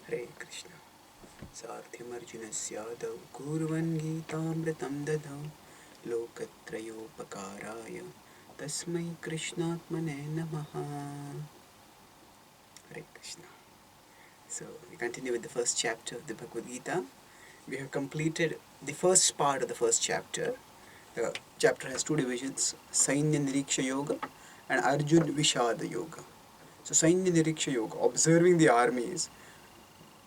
Hare Krishna. Sarthyam Arjunasya kurvan Geetamritam dadau Lokatrayopakaraya Tasmai Krishnatmane Namaha. Hare Krishna. So we continue with the first chapter of the Bhagavad Gita. We have completed the first part of the first chapter. The chapter has two divisions, Sainya Niriksha Yoga and Arjun Vishada Yoga. So Sainya Niriksha Yoga, observing the armies,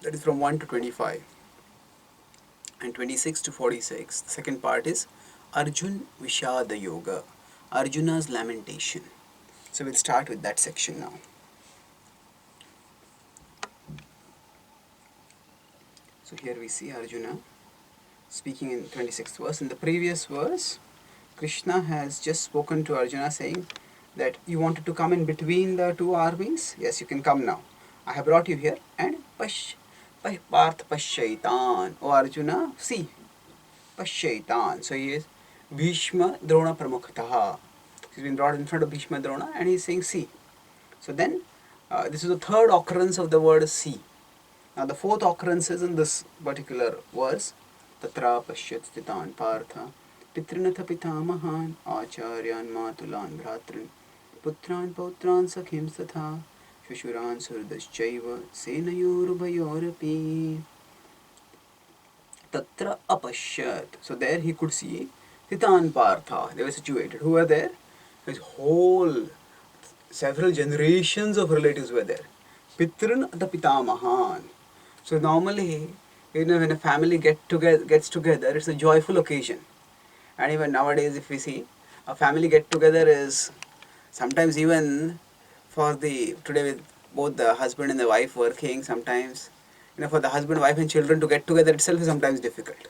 that is from 1 to 25, and 26 to 46. The second part is Arjun Vishada Yoga, Arjuna's lamentation. So we'll start with that section now. So here we see Arjuna speaking in 26th verse. In the previous verse, Krishna has just spoken to Arjuna saying that you wanted to come in between the two armies. Yes, you can come now. I have brought you here and Parth Pashaitan. O Arjuna, see, Pashaitan. So he is Bhishma Drona Pramukhataha. He's been brought in front of Bhishma Drona and he's saying see. So then this is the third occurrence of the word see. Now the fourth occurrence is in this particular verse. Tatra pashyat stitan partha pitrinatha pitamahan acharyan matulan bhratrin putran pautran sakhim satha shushuran surdaschaiva senayorubayorapi tatra apashyat. So there he could see Titan Partha. They were situated. Who were there? His whole several generations of relatives were there. Pitran the Pitamahan. So normally, when a family gets together, it's a joyful occasion. And even nowadays, if we see, a family get together is sometimes even for the today with both the husband and the wife working, sometimes for the husband, wife and children to get together itself is sometimes difficult.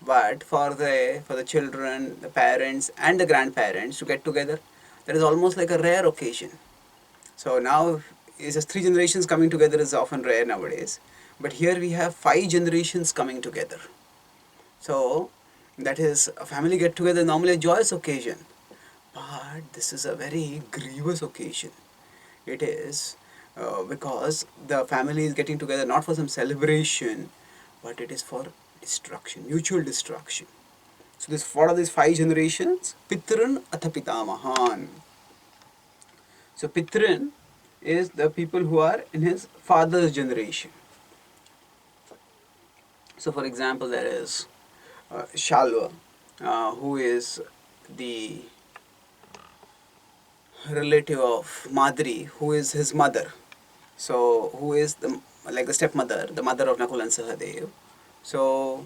But for the children, the parents and the grandparents to get together, that is almost like a rare occasion. So now is just three generations coming together is often rare nowadays. But here we have 5 generations coming together. So that is a family get together, normally a joyous occasion. But this is a very grievous occasion. It is because the family is getting together not for some celebration, but it is for destruction, mutual destruction. So what are these 5 generations? Pitran atha pitamahan. So Pitran is the people who are in his father's generation. So for example, there is Shalva, who is the relative of Madri, who is his mother. So who is like the stepmother, the mother of Nakul and Sahadev. So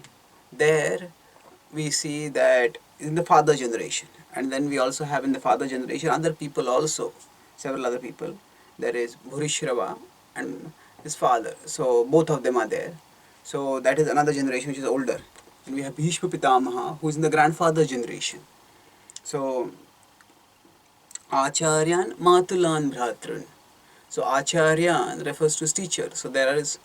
there we see that in the father generation, and then we also have in the father generation other people also, several other people. There is Bhurishrava and his father. So both of them are there. So that is another generation which is older. And we have Bhishma Pitamaha, who is in the grandfather generation. So Acharyan Matulan Bhratran. So Acharyan refers to his teacher. So there is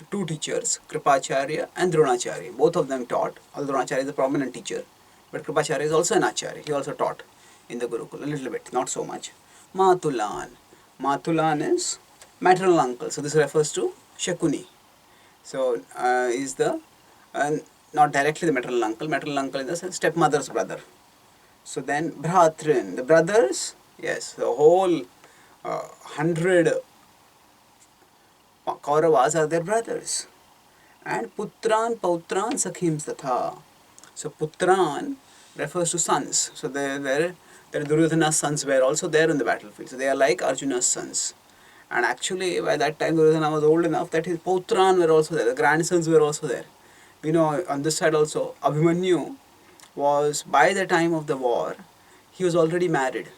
2 teachers, Kripacharya and Dronacharya. Both of them taught. Although Dronacharya is a prominent teacher, but Kripacharya is also an Acharya. He also taught in the Gurukul a little bit, not so much. Matulan. Matulan is maternal uncle. So this refers to Shakuni. So is the not directly the maternal uncle. Maternal uncle is the stepmother's brother. So then Bhratrin, the brothers, yes, the whole 100 Kauravas are their brothers. And Putran, Pautran, Sakhims Tatha. So Putran refers to sons. So there Duryodhana's sons were also there in the battlefield. So they are like Arjuna's sons. And actually by that time Duryodhana was old enough that his Pautran were also there, the grandsons were also there. We know on this side also Abhimanyu was, by the time of the war, he was already married.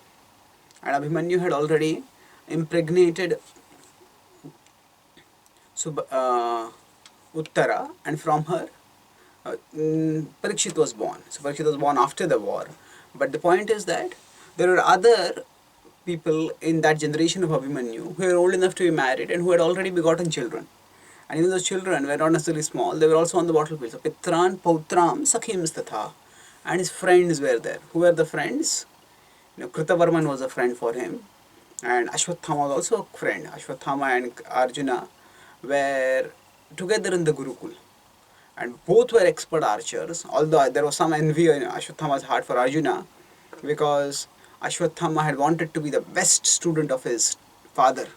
And Abhimanyu had already impregnated Uttara, and from her Parikshit was born. So Parikshit was born after the war. But the point is that there were other people in that generation of Abhimanyu who were old enough to be married and who had already begotten children. And even those children were not necessarily small, they were also on the battlefield. So Pitran, Pautram, Sakhims Tatha. And his friends were there. Who were the friends? Kritavarman was a friend for him. And Ashwathama was also a friend. Ashwathama and Arjuna were together in the Gurukul. And both were expert archers, although there was some envy in Ashwathama's heart for Arjuna, because Ashwathama had wanted to be the best student of his father,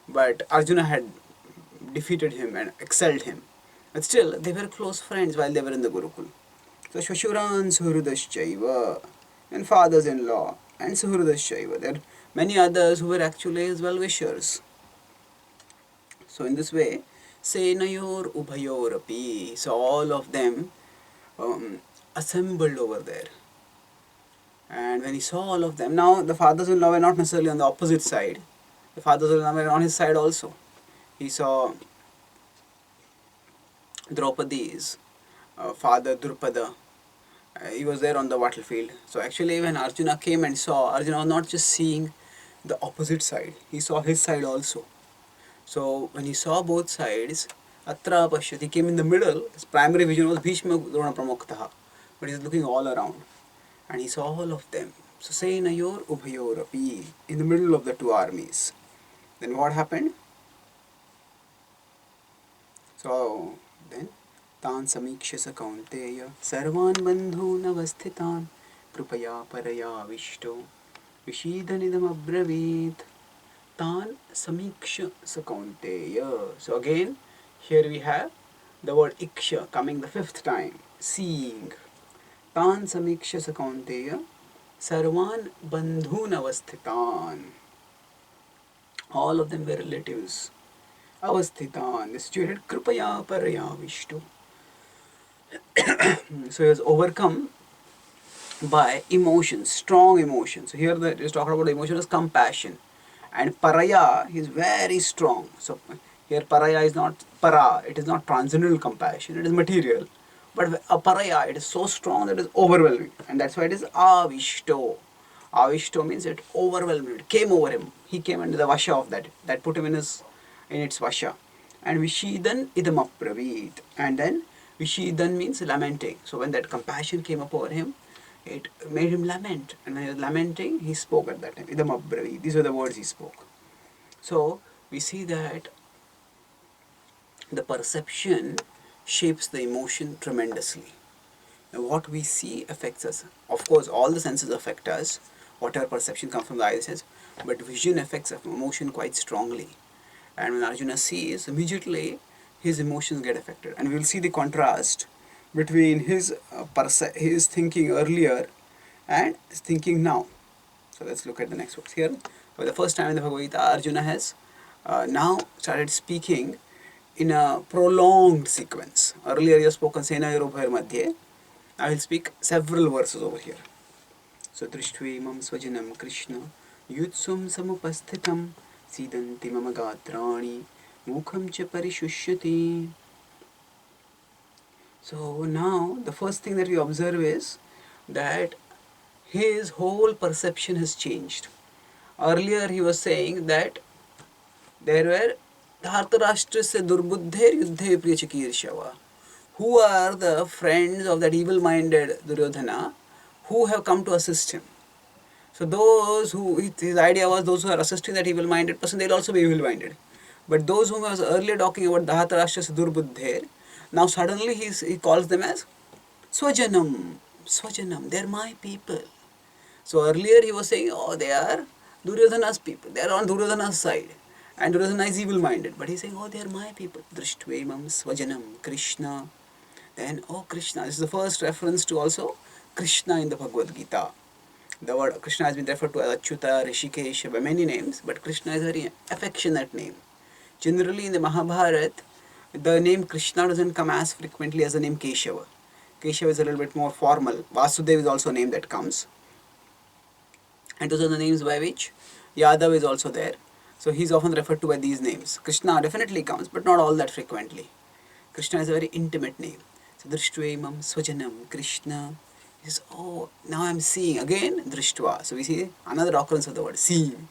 but Arjuna had defeated him and excelled him. But still, they were close friends while they were in the Gurukul. So Shashuran Suhrudaschaiva, and fathers-in-law, and Suhrudaschaiva. There are many others who were actually his well-wishers. So in this way, Senayor Ubhayorapi, so all of them assembled over there. And when he saw all of them, now the fathers-in-law were not necessarily on the opposite side. The fathers-in-law were on his side also. He saw Draupadi's father Drupada. He was there on the battlefield. So actually when Arjuna came and saw, Arjuna was not just seeing the opposite side, he saw his side also. So when he saw both sides, Atra Pashyat, he came in the middle. His primary vision was Bhishma Drona Pramuktaha, but he's looking all around. And he saw all of them. So Senayor Ubhayorapi, in the middle of the two armies. Then what happened? So then तान् समीक्ष्य स कौन्तेय सर्वान् बन्धून् अवस्थितान् कृपया परयाविष्टो विषीदनिदमब्रवीत् तान् समीक्ष्य स कौन्तेय. So again, here we have the word iksha coming the fifth time, seeing. तान् समीक्ष्य स कौन्तेय सर्वान् बन्धून् अवस्थितान्. All of them were relatives. Avasthitan, situated kripaya parayavishtu. So he was overcome by emotions, strong emotions. So here it is talking about the emotion as compassion. And paraya is very strong. So here paraya is not para, it is not transcendental compassion, it is material. But a paraya, it is so strong that it is overwhelming. And that's why it is avishto. Avishto means it overwhelmed, it came over him. He came under the vasha of that. That put him in its vasha. And Vishidan idam apravit. And then Vishidan means lamenting. So when that compassion came upon him, it made him lament. And when he was lamenting, he spoke at that time. Idam abravit. These are the words he spoke. So we see that the perception shapes the emotion tremendously. Now what we see affects us. Of course, all the senses affect us. Whatever perception comes from the eyes, but vision affects emotion quite strongly. And when Arjuna sees, immediately his emotions get affected. And we will see the contrast between his thinking earlier and his thinking now. So let's look at the next words here. For the first time in the Bhagavad Gita, Arjuna has now started speaking in a prolonged sequence. Earlier he has spoken Senayor Ubhayor Madhye. I will speak several verses over here. So Drishtvaimam Swajanam Krishna Yutsum Samupasthitam Sidanti Mama Gatrani Mukham Cha Parishushyati. So now the first thing that we observe is that his whole perception has changed. Earlier he was saying that there were Dhartarashtrasya Durbuddher Yuddhe Priyachakirshava. Who are the friends of that evil-minded Duryodhana who have come to assist him? So those who, his idea was those who are assisting that evil-minded person, they will also be evil-minded. But those whom I was earlier talking about, Dhartarashtrasya Durbudher, now suddenly he calls them as Swajanam. Swajanam, they are my people. So earlier he was saying, oh, they are Duryodhana's people, they are on Duryodhana's side. And Duryodhana is evil-minded. But he's saying, oh, they are my people. Drishtvaimam Swajanam, Krishna. Then, oh, Krishna. This is the first reference to also Krishna in the Bhagavad Gita. The word Krishna has been referred to as Achyuta, Rishikesh, by many names, but Krishna is a very affectionate name. Generally in the Mahabharata, the name Krishna doesn't come as frequently as the name Keshava. Keshava is a little bit more formal. Vasudeva is also a name that comes. And those are the names by which Yadav is also there. So he is often referred to by these names. Krishna definitely comes, but not all that frequently. Krishna is a very intimate name. So Drishtvaimam Swajanam Krishna. He says, oh, now I am seeing. Again, Drishtva. So we see another occurrence of the word, seeing.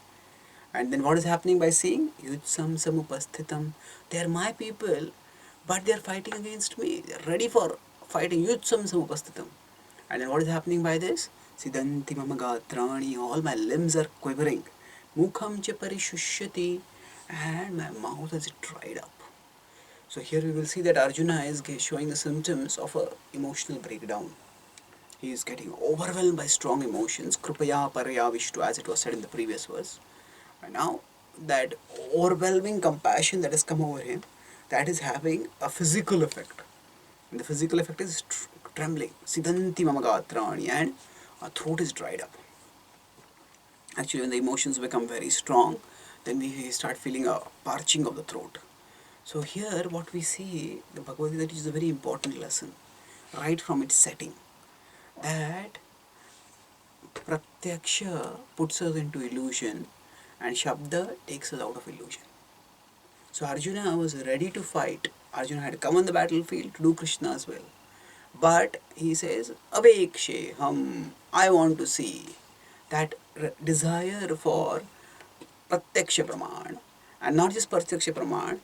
And then what is happening by seeing? Yudsam Samupasthitam. They are my people, but they are fighting against me. They are ready for fighting. Yudsam Samupasthitam. And then what is happening by this? Siddhanti Mama Gatrani. All my limbs are quivering. Mukham Cha Parishushyati. And my mouth has dried up. So here we will see that Arjuna is showing the symptoms of a emotional breakdown. He is getting overwhelmed by strong emotions, krupaya parya vishtu, as it was said in the previous verse. And now that overwhelming compassion that has come over him, that is having a physical effect. And the physical effect is trembling, siddhanti mamagatrani, and our throat is dried up. Actually, when the emotions become very strong, then we start feeling a parching of the throat. So here what we see, the Bhagavad Gita teaches a very important lesson, right from its setting, that Pratyaksha puts us into illusion and Shabda takes us out of illusion. So Arjuna was ready to fight. Arjuna had come on the battlefield to do Krishna's will. But he says, Avekshe ham, I want to see that desire for Pratyaksha Praman, and not just Pratyaksha Praman,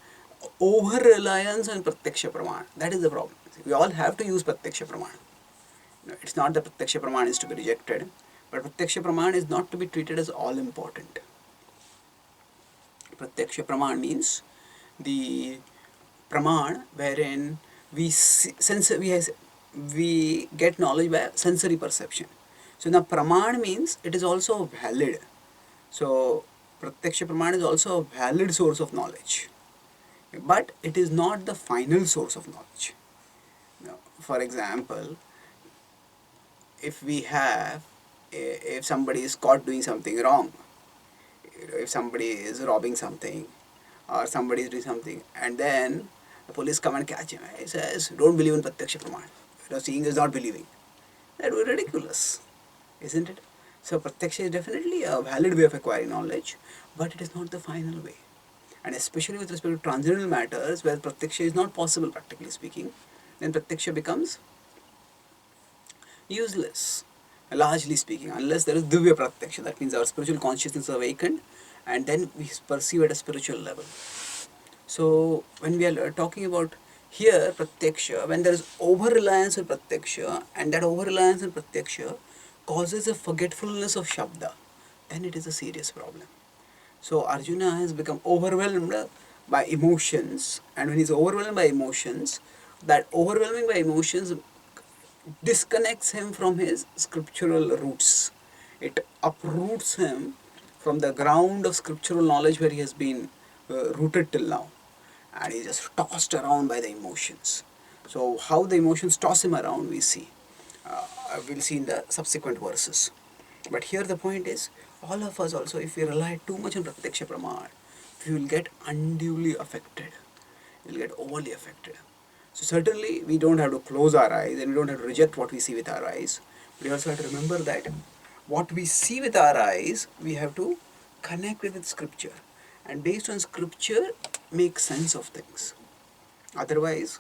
over reliance on Pratyaksha Praman. That is the problem. We all have to use Pratyaksha Praman. It's not that Pratyaksha Praman is to be rejected, but Pratyaksha Praman is not to be treated as all important. Pratyaksha Praman means the Praman wherein we get knowledge by sensory perception. So now Praman means it is also valid. So Pratyaksha Praman is also a valid source of knowledge, but it is not the final source of knowledge. Now, for example, if we have, if somebody is caught doing something wrong, if somebody is robbing something or somebody is doing something, and then the police come and catch him, he says, don't believe in Pratyaksha Praman. Seeing is not believing. That would be ridiculous, isn't it? So Pratyaksha is definitely a valid way of acquiring knowledge, but it is not the final way. And especially with respect to transcendental matters where Pratyaksha is not possible, practically speaking, then Pratyaksha becomes useless, largely speaking, unless there is Divya Pratyaksha. That means our spiritual consciousness is awakened and then we perceive at a spiritual level. So when we are talking about here Pratyaksha, when there is over-reliance on Pratyaksha and that over-reliance on Pratyaksha causes a forgetfulness of Shabda, then it is a serious problem. So Arjuna has become overwhelmed by emotions, and when he is overwhelmed by emotions, that overwhelming by emotions disconnects him from his scriptural roots. It uproots him from the ground of scriptural knowledge where he has been rooted till now, and he is just tossed around by the emotions. So how the emotions toss him around, we see. We'll see in the subsequent verses. But here the point is, all of us also, if we rely too much on Pratyaksha Praman, we will get unduly affected. We will get overly affected. So certainly we don't have to close our eyes and we don't have to reject what we see with our eyes. We also have to remember that what we see with our eyes, we have to connect it with scripture. And based on scripture, make sense of things. Otherwise,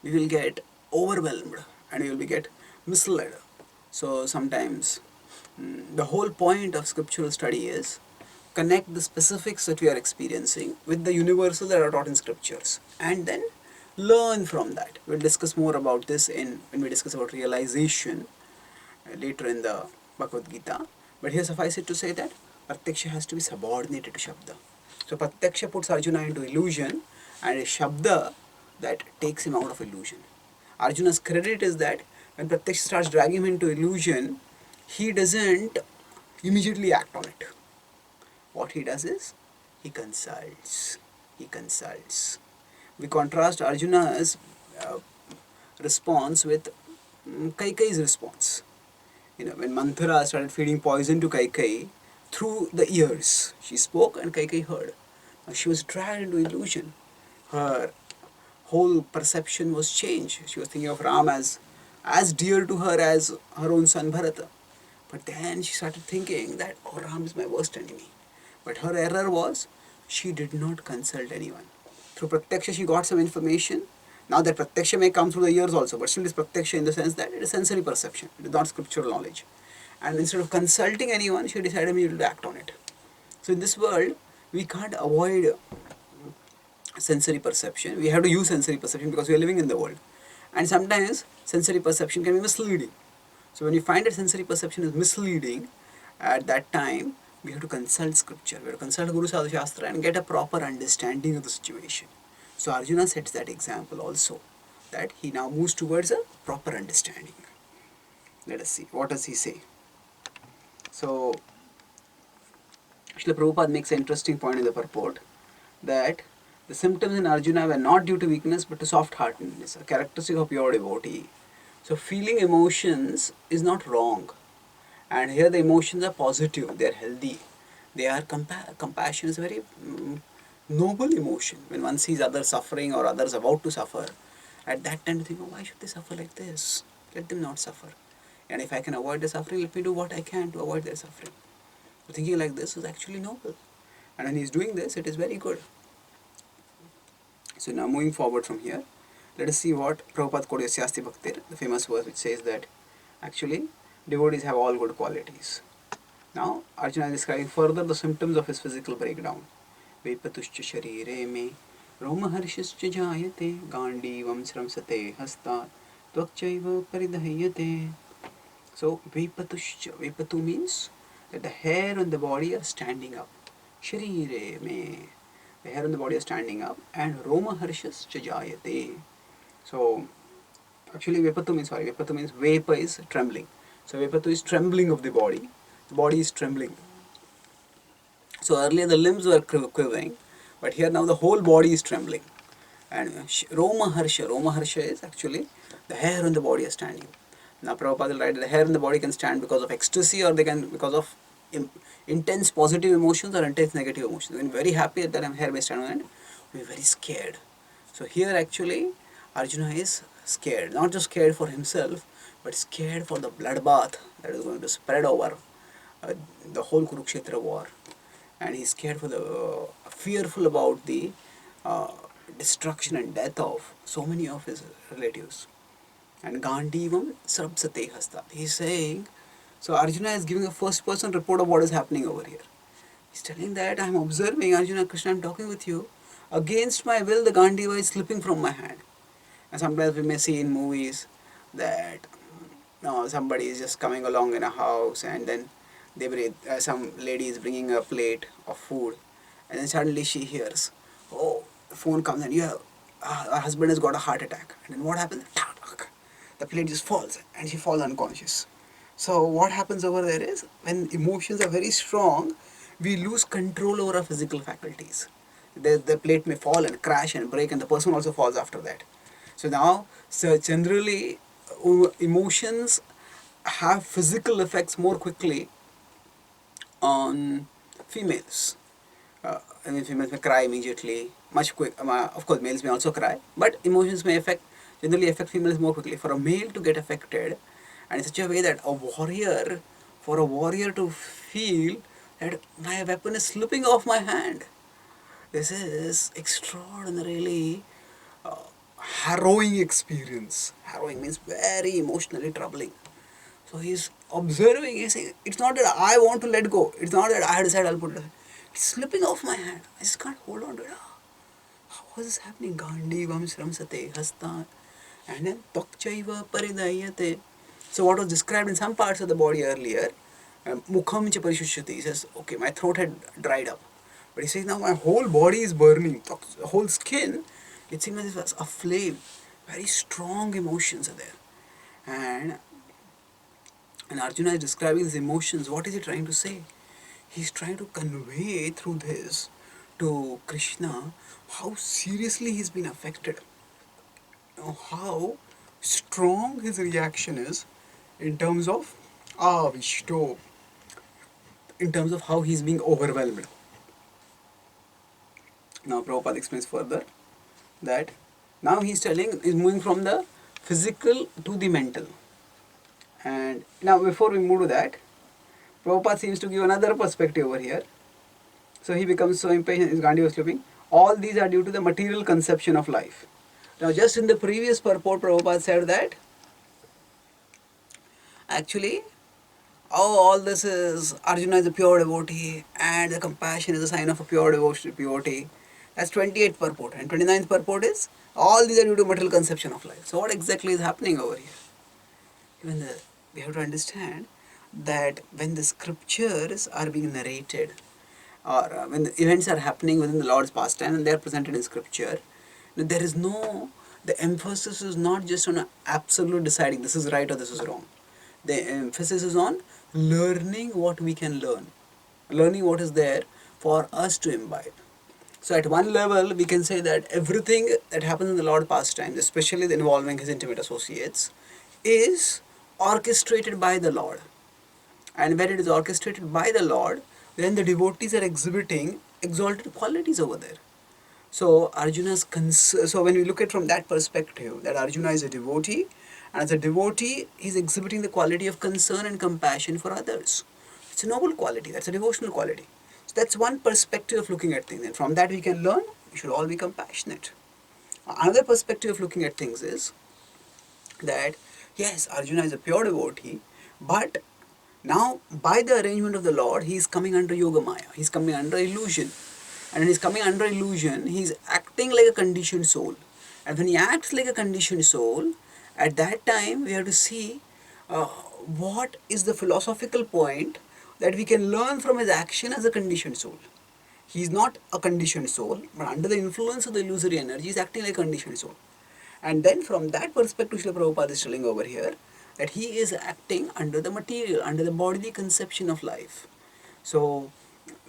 we will get overwhelmed and we will get misled. So sometimes the whole point of scriptural study is connect the specifics that we are experiencing with the universal that are taught in scriptures and then learn from that. We'll discuss more about this when we discuss about realization later in the Bhagavad Gita. But here suffice it to say that Pratyaksha has to be subordinated to Shabda. So Pratyaksha puts Arjuna into illusion and a Shabda that takes him out of illusion. Arjuna's credit is that when Pratyaksha starts dragging him into illusion, he doesn't immediately act on it. What he does is, he consults. He consults. We contrast Arjuna's response with Kaikeyi's response. When Manthara started feeding poison to Kaikeyi through the ears, she spoke and Kaikeyi heard. She was dragged into illusion. Her whole perception was changed. She was thinking of Ram as dear to her as her own son Bharata. But then she started thinking that, oh, Ram is my worst enemy. But her error was, she did not consult anyone. Through Pratyaksha she got some information. Now that Pratyaksha may come through the ears also, but still it is Pratyaksha in the sense that it is sensory perception. It is not scriptural knowledge. And instead of consulting anyone, she decided immediately to act on it. So in this world, we can't avoid sensory perception. We have to use sensory perception because we are living in the world. And sometimes sensory perception can be misleading. So when we find that sensory perception is misleading, at that time we have to consult scripture. We have to consult Guru Sadhu Shastra and get a proper understanding of the situation. So Arjuna sets that example also, that he now moves towards a proper understanding. Let us see, what does he say? So Srila Prabhupada makes an interesting point in the purport, that the symptoms in Arjuna were not due to weakness but to soft-heartedness, a characteristic of pure devotee. So feeling emotions is not wrong, and here the emotions are positive, they are healthy, they are compassion is a very noble emotion. When one sees others suffering or others about to suffer, at that time you think, oh, why should they suffer like this? Let them not suffer. And if I can avoid the suffering, let me do what I can to avoid their suffering. So thinking like this is actually noble. And when he is doing this, it is very good. So now moving forward from here, let us see what Prabhupada quoted Yasyasti Bhaktir, the famous verse which says that actually devotees have all good qualities. Now Arjuna is describing further the symptoms of his physical breakdown. Vepatuscha sharire me romaharshascha jayate gandivam sramsate hastat tvakchaiva paridahyate. So vepatuscha, vepatu means that the hair on the body are standing up. Sharire me, the hair on the body are standing up, and romaharshascha jayate. So actually Vepatu means vapa is trembling. So Vepatu is trembling of the body is trembling. So earlier the limbs were quivering, but here now the whole body is trembling. And Roma Harsha is actually the hair on the body is standing. Now Prabhupada will write that the hair on the body can stand because of ecstasy, or they can because of intense positive emotions or intense negative emotions. When very happy that hair may stand on it, we are very scared. So here actually Arjuna is scared, not just scared for himself, but scared for the bloodbath that is going to spread over the whole Kurukshetra war. And he's scared for the fearful about the destruction and death of so many of his relatives. And Gandivam Sarabsate Hastat. He's saying, so Arjuna is giving a first person report of what is happening over here. He's telling that I'm observing, Arjuna, Krishna, I'm talking with you. Against my will, the Gandiva is slipping from my hand. And sometimes we may see in movies that somebody is just coming along in a house, and then some lady is bringing a plate of food, and then suddenly she hears, oh, the phone comes and her husband has got a heart attack. And then what happens? The plate just falls and she falls unconscious. So what happens over there is, when emotions are very strong, we lose control over our physical faculties. The plate may fall and crash and break, and the person also falls after that. So generally emotions have physical effects more quickly on females. I mean, females may cry immediately, much quick. Of course, males may also cry, but emotions may generally affect females more quickly. For a male to get affected, and in such a way that for a warrior to feel that my weapon is slipping off my hand, this is extraordinarily harrowing experience. Harrowing means very emotionally troubling. So he's observing, he's saying, it's not that I want to let go, it's not that I decide I'll put it aside. It's slipping off my hand. I just can't hold on to it. How is this happening? Gandivam Sramsate Hastan. And then Tokchaiva Paridayate. So what was described in some parts of the body earlier, Mukham cha Parishushati. He says, okay, my throat had dried up. But he says now my whole body is burning, the whole skin, it seems as if it's aflame. Very strong emotions are there. And Arjuna is describing these emotions. What is he trying to say? He's trying to convey through this to Krishna how seriously he's been affected. How strong his reaction is in terms of Vishto, in terms of how he's being overwhelmed. Now Prabhupada explains further that now he's moving from the physical to the mental. And now before we move to that, Prabhupada seems to give another perspective over here. So he becomes so impatient, his Gandhi was slipping. All these are due to the material conception of life. Now just in the previous purport, Prabhupada said that actually, all this is, Arjuna is a pure devotee and the compassion is a sign of a pure devotee. That's 28th purport. And 29th purport is, all these are due to material conception of life. So what exactly is happening over here? We have to understand that when the scriptures are being narrated, or when the events are happening within the Lord's pastime and they are presented in scripture, There is no, the emphasis is not just on absolute deciding this is right or this is wrong. The emphasis is on learning what we can learn, learning what is there for us to imbibe. So at one level, we can say that everything that happens in the Lord pastimes, especially involving his intimate associates, is orchestrated by the Lord. And when it is orchestrated by the Lord, then the devotees are exhibiting exalted qualities over there. So so when we look at from that perspective, that Arjuna is a devotee, and as a devotee, he's exhibiting the quality of concern and compassion for others. It's a noble quality. That's a devotional quality. So that's one perspective of looking at things, and from that we can learn we should all be compassionate. Another perspective of looking at things is that yes, Arjuna is a pure devotee, but now by the arrangement of the Lord, he is coming under Yoga Maya. He's coming under illusion. And when he's coming under illusion, he's acting like a conditioned soul. And when he acts like a conditioned soul, at that time we have to see what is the philosophical point that we can learn from his action as a conditioned soul. He is not a conditioned soul, but under the influence of the illusory energy, he is acting like a conditioned soul. And then from that perspective, Srila Prabhupada is telling over here that he is acting under the material, under the bodily conception of life. So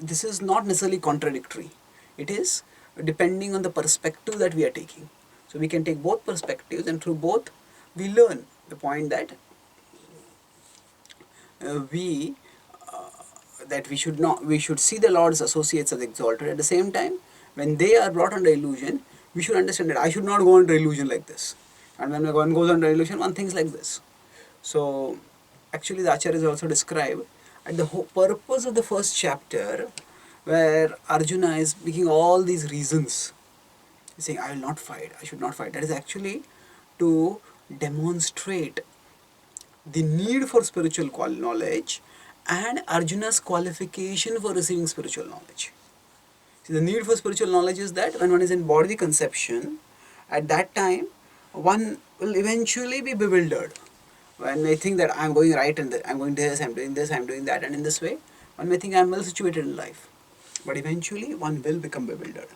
this is not necessarily contradictory. It is depending on the perspective that we are taking. So we can take both perspectives, and through both we learn the point that we that we should see the Lord's associates as exalted. At the same time, when they are brought under illusion, we should understand that I should not go under illusion like this. And when one goes under illusion, one thinks like this. So actually the Acharya is also described at the whole purpose of the first chapter, where Arjuna is making all these reasons. He's saying, I will not fight, I should not fight. That is actually to demonstrate the need for spiritual knowledge and Arjuna's qualification for receiving spiritual knowledge. See, the need for spiritual knowledge is that when one is in bodily conception, at that time, one will eventually be bewildered. When they think that I'm going right and I'm going this, I'm doing this, I'm doing that, and in this way, one may think I'm well situated in life. But eventually, one will become bewildered.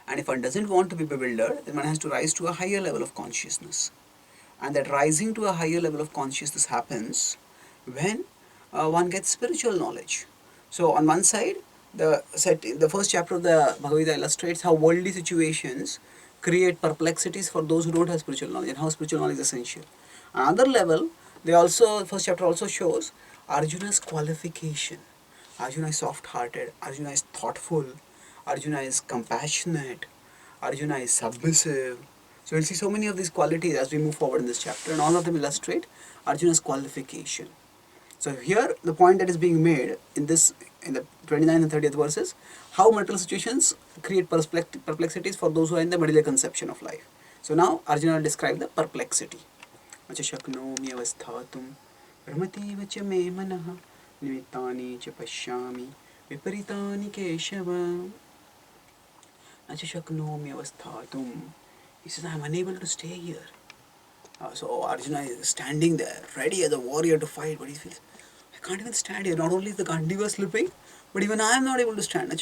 And if one doesn't want to be bewildered, then one has to rise to a higher level of consciousness. And that rising to a higher level of consciousness happens when one gets spiritual knowledge. So on one side, the first chapter of the Bhagavad Gita illustrates how worldly situations create perplexities for those who don't have spiritual knowledge, and how spiritual knowledge is essential. On another level, first chapter also shows Arjuna's qualification. Arjuna is soft-hearted, Arjuna is thoughtful, Arjuna is compassionate, Arjuna is submissive. So we'll see so many of these qualities as we move forward in this chapter, and all of them illustrate Arjuna's qualification. So here the point that is being made in the 29th and 30th verses, how material situations create perplexities for those who are in the material conception of life. So now Arjuna will describe the perplexity. Acha shaknomi avasthatum brahmativa cha me manaha nimittani cha pashyami viparitani keshava. Acha shaknomi avasthatum. He says, I am unable to stay here. So Arjuna is standing there, ready as a warrior to fight, but he feels, I can't even stand here. Not only is the Gandiva slipping, but even I am not able to stand. And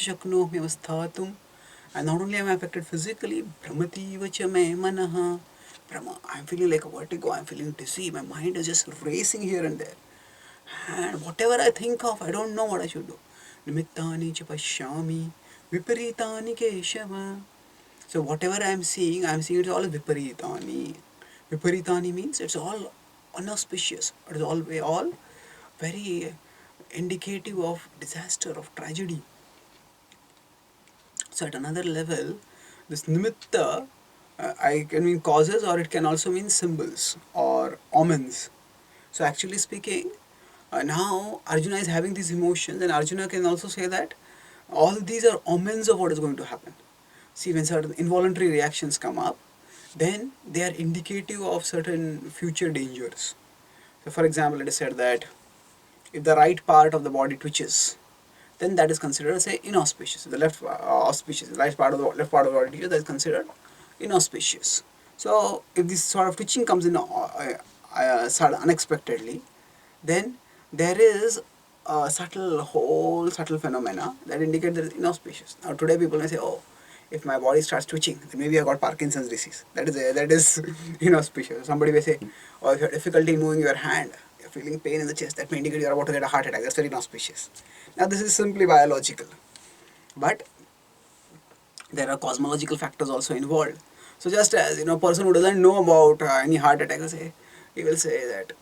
not only am I affected physically, Brahmati cha me manaha. I am feeling like a vertigo, I am feeling dizzy, my mind is just racing here and there. And whatever I think of, I don't know what I should do. Nimittani cha pashyami, viparitani keshava. So whatever I am seeing it's all viparitani. Viparitani means it's all unauspicious. It is all very indicative of disaster, of tragedy. So at another level, this nimitta I can mean causes, or it can also mean symbols or omens. So actually speaking, now Arjuna is having these emotions, and Arjuna can also say that all these are omens of what is going to happen. See, when certain involuntary reactions come up, then they are indicative of certain future dangers. So for example, it is said that if the right part of the body twitches, then that is considered as inauspicious. If the left auspicious, the left part of the body twitches, that is considered inauspicious. So if this sort of twitching comes in sort of unexpectedly, then there is a subtle phenomena that indicate that it is inauspicious. Now today people may say, oh, if my body starts twitching, then maybe I got Parkinson's disease. That is inauspicious. Somebody may say, or if you have difficulty in moving your hand, you're feeling pain in the chest, that may indicate you're about to get a heart attack. That's very inauspicious. Now this is simply biological, but there are cosmological factors also involved. So just as a person who doesn't know about any heart attack, he will say that,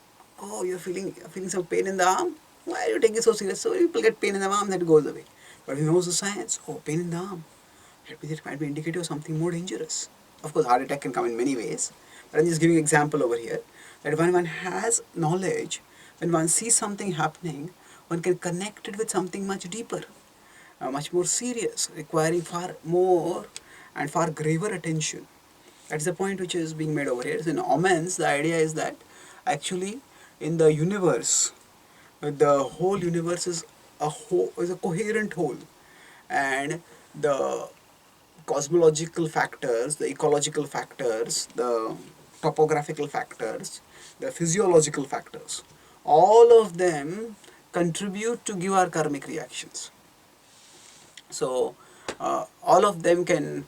oh, you're feeling some pain in the arm. Why are you taking it so serious? So people get pain in the arm, that goes away. But he knows the science. Oh, pain in the arm. It might be indicative of something more dangerous. Of course, heart attack can come in many ways. But I'm just giving an example over here that when one has knowledge, when one sees something happening, one can connect it with something much deeper, much more serious, requiring far more and far graver attention. That's the point which is being made over here. So in omens, the idea is that actually in the universe, the whole universe is a coherent whole, and the cosmological factors, the ecological factors, the topographical factors, the physiological factors, all of them contribute to give our karmic reactions. So all of them can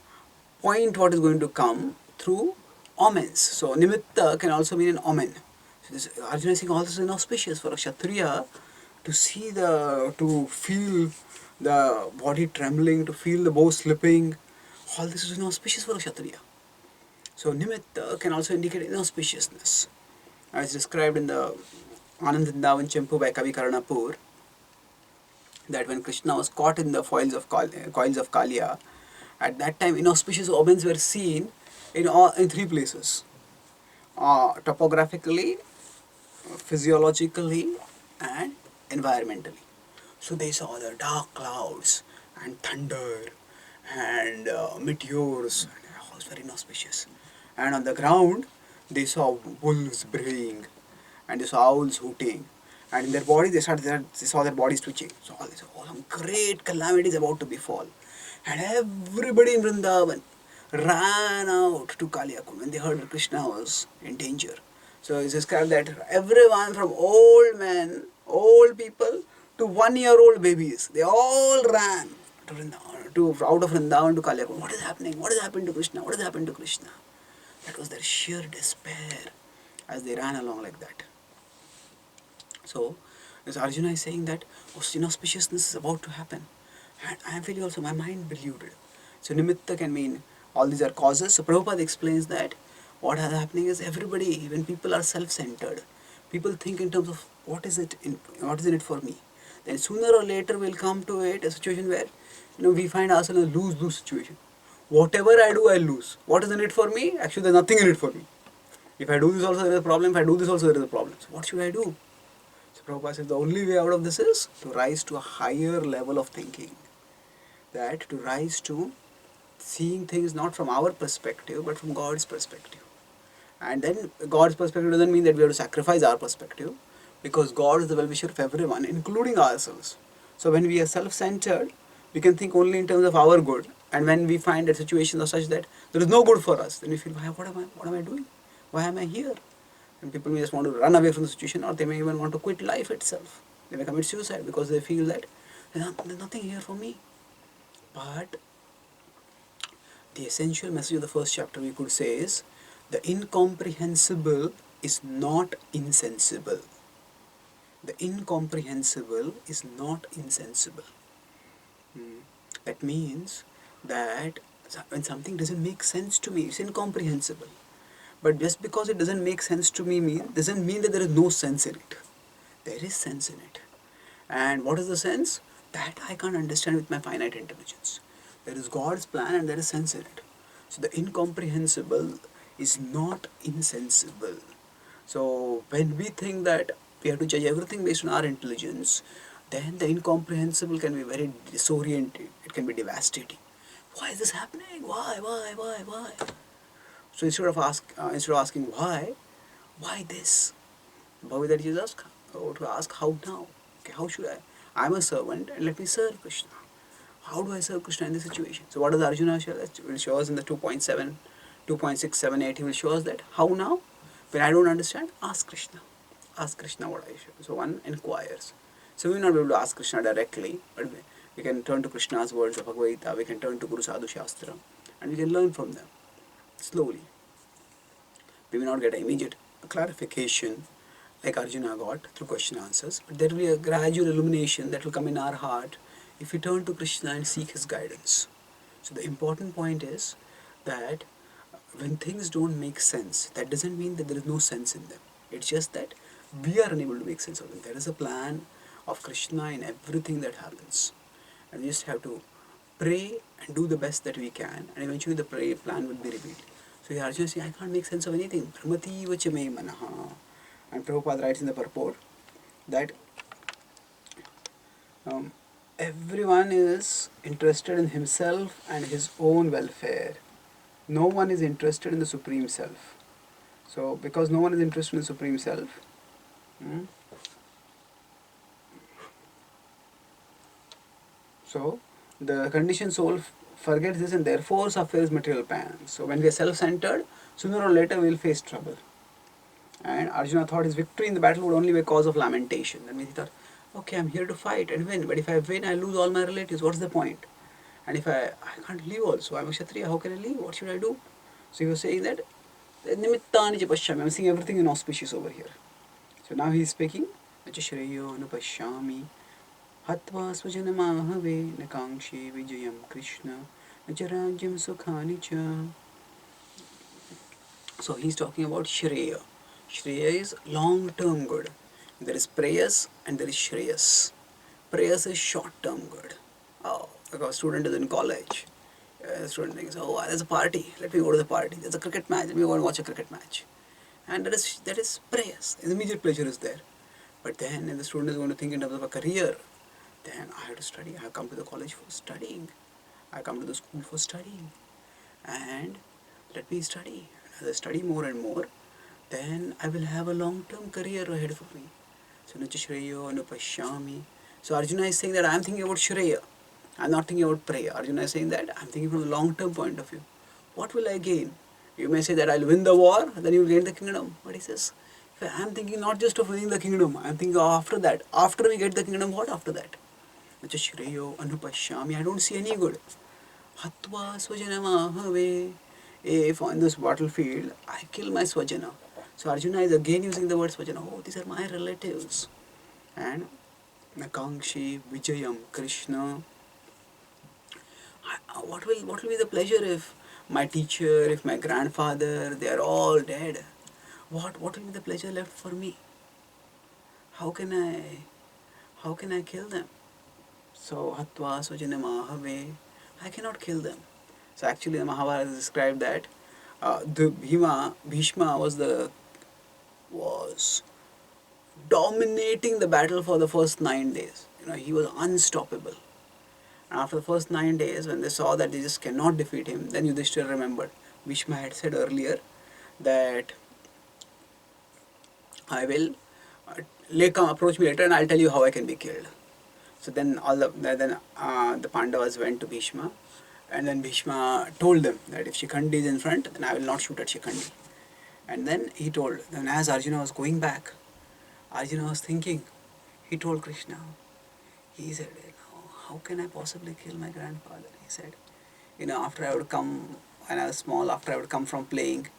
point what is going to come through omens. So nimitta can also mean an omen. So this Arjuna is saying all this is inauspicious for a Kshatriya to feel the body trembling, to feel the bow slipping. All this is inauspicious for a Kshatriya. So nimitta can also indicate inauspiciousness, as described in the Anand Vrindavan Champu by Kavi Karanapur, that when Krishna was caught in the coils of Kaliya, at that time inauspicious omens were seen in three places: topographically, physiologically, and environmentally. So they saw the dark clouds and thunder and meteors, and it was very inauspicious. And on the ground, they saw wolves braying, and they saw owls hooting, and in their body they saw their bodies twitching. So all this, oh, some great calamity is about to befall, and everybody in Vrindavan ran out to Kaliyakund when they heard that Krishna was in danger. So it's described that everyone from old men, old people to 1-year-old babies, they all ran to Vrindavan, out of Vrindavan to Kaliyakund. What is happening? What has happened to Krishna? What has happened to Krishna? That was their sheer despair as they ran along like that. So, as Arjuna is saying that inauspiciousness is about to happen, and I am feeling also my mind believed it. So, nimitta can mean all these are causes. So, Prabhupada explains that what is happening is everybody, when people are self-centered, people think in terms of what is in it for me. Then sooner or later we'll come to a situation where we find ourselves in a lose-lose situation. Whatever I do, I lose. What is in it for me? Actually, there's nothing in it for me. If I do this also, there is a problem. If I do this also, there is a problem. So what should I do? So Prabhupada says the only way out of this is to rise to a higher level of thinking. That to rise to seeing things not from our perspective, but from God's perspective. And then God's perspective doesn't mean that we have to sacrifice our perspective, because God is the well-wisher of everyone, including ourselves. So when we are self-centered, we can think only in terms of our good. And when we find that situations are such that there is no good for us, then we feel, what am I doing? Why am I here? And people may just want to run away from the situation, or they may even want to quit life itself. They may commit suicide because they feel that there's nothing here for me. But the essential message of the first chapter, we could say, is the incomprehensible is not insensible. The incomprehensible is not insensible. That means that when something doesn't make sense to me, it's incomprehensible. But just because it doesn't make sense to me doesn't mean that there is no sense in it. There is sense in it. And what is the sense? That I can't understand with my finite intelligence. There is God's plan and there is sense in it. So the incomprehensible is not insensible. So when we think that we have to judge everything based on our intelligence, then the incomprehensible can be very disorienting. It can be devastating. Why is this happening? Why? So instead of asking why this? Bhagavad Gita asks, to ask how now. Okay, how should I? I'm a servant and let me serve Krishna. How do I serve Krishna in this situation? So what does Arjuna show? It will show us in the 2.678. He will show us that how now? When I don't understand, ask Krishna. Ask Krishna what I should. So one inquires. So we will not be able to ask Krishna directly, but We can turn to Krishna's words of Bhagavad Gita, we can turn to Guru Sadhu Shastra, and we can learn from them slowly. We may not get an immediate clarification like Arjuna got through question answers, but there will be a gradual illumination that will come in our heart if we turn to Krishna and seek his guidance. So the important point is that when things don't make sense, that doesn't mean that there is no sense in them. It's just that we are unable to make sense of them. There is a plan of Krishna in everything that happens. And we just have to pray and do the best that we can, and eventually the plan will be revealed. So here Arjuna is saying, I can't make sense of anything. Brahmati vacha me manaha. And Prabhupada writes in the purport that everyone is interested in himself and his own welfare. No one is interested in the Supreme Self. So, because no one is interested in the Supreme Self, so the conditioned soul forgets this and therefore suffers material pain. So, when we are self-centered, sooner or later we will face trouble. And Arjuna thought his victory in the battle would only be a cause of lamentation. That means he thought, okay, I'm here to fight and win, but if I win, I lose all my relatives. What's the point? And if I can't leave also, I'm a Kshatriya, how can I leave? What should I do? So he was saying that, Nimittani pashyami, I'm seeing everything inauspicious over here. So now he is speaking, Shreyo anupashyami, hatva swajanamahave, nakangshe vijayam Krishna, najarajyam sukhani cha. So he is talking about Shreya. Shreya is long-term good. There is prayas and there is Shreyas. Prayas is short-term good. Oh, like a student is in college. The student thinks, oh, there's a party. Let me go to the party. There's a cricket match. Let me go and watch a cricket match. And that is prayas. The immediate pleasure is there. But then if the student is going to think in terms of a career, then I have to study. I have come to the college for studying. I come to the school for studying. And let me study. As I study more and more, then I will have a long-term career ahead of me. So, Nachashreyo Anupashyami. So, Arjuna is saying that I am thinking about Shreya. I am not thinking about Praya. Arjuna is saying that I am thinking from the long-term point of view. What will I gain? You may say that I will win the war, then you will gain the kingdom. But he says, I am thinking not just of winning the kingdom, I am thinking after that. After we get the kingdom, what after that? Nachashreyo Anupashyami. I don't see any good. Hatva Swajanamahave. If on this battlefield I kill my Swajana. So Arjuna is again using the word Swajana. Oh, these are my relatives. And Nakangshi, Vijayam, Krishna. What will be the pleasure if my teacher, if my grandfather, they are all dead? What will be the pleasure left for me? How can I kill them? So Hatva Swajana Mahave. I cannot kill them. So actually the Mahabharata described that the Bhishma was dominating the battle for the first 9 days. He was unstoppable. And after the first 9 days, when they saw that they just cannot defeat him, then Yudhishthira remembered. Bhishma had said earlier that I will approach me later and I'll tell you how I can be killed. So then the Pandavas went to Bhishma, and then Bhishma told them that if Shikhandi is in front, then I will not shoot at Shikhandi. And then he told, then as Arjuna was going back, Arjuna was thinking, he told Krishna, he said, how can I possibly kill my grandfather? He said, after I would come, when I was small, after I would come from playing,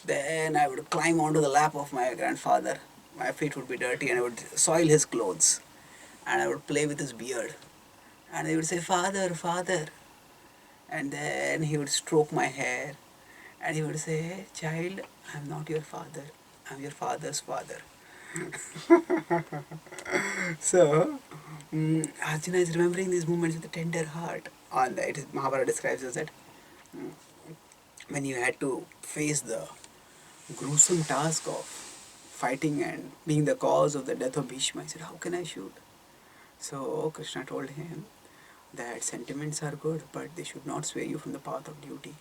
then I would climb onto the lap of my grandfather. My feet would be dirty and I would soil his clothes. And I would play with his beard. And he would say, Father, Father. And then he would stroke my hair. And he would say, hey, child, I am not your father. I am your father's father. So, Arjuna is remembering these moments with a tender heart. And Mahabharata describes us that when you had to face the gruesome task of fighting and being the cause of the death of Bhishma, he said, how can I shoot? So Krishna told him that sentiments are good, but they should not sway you from the path of duty.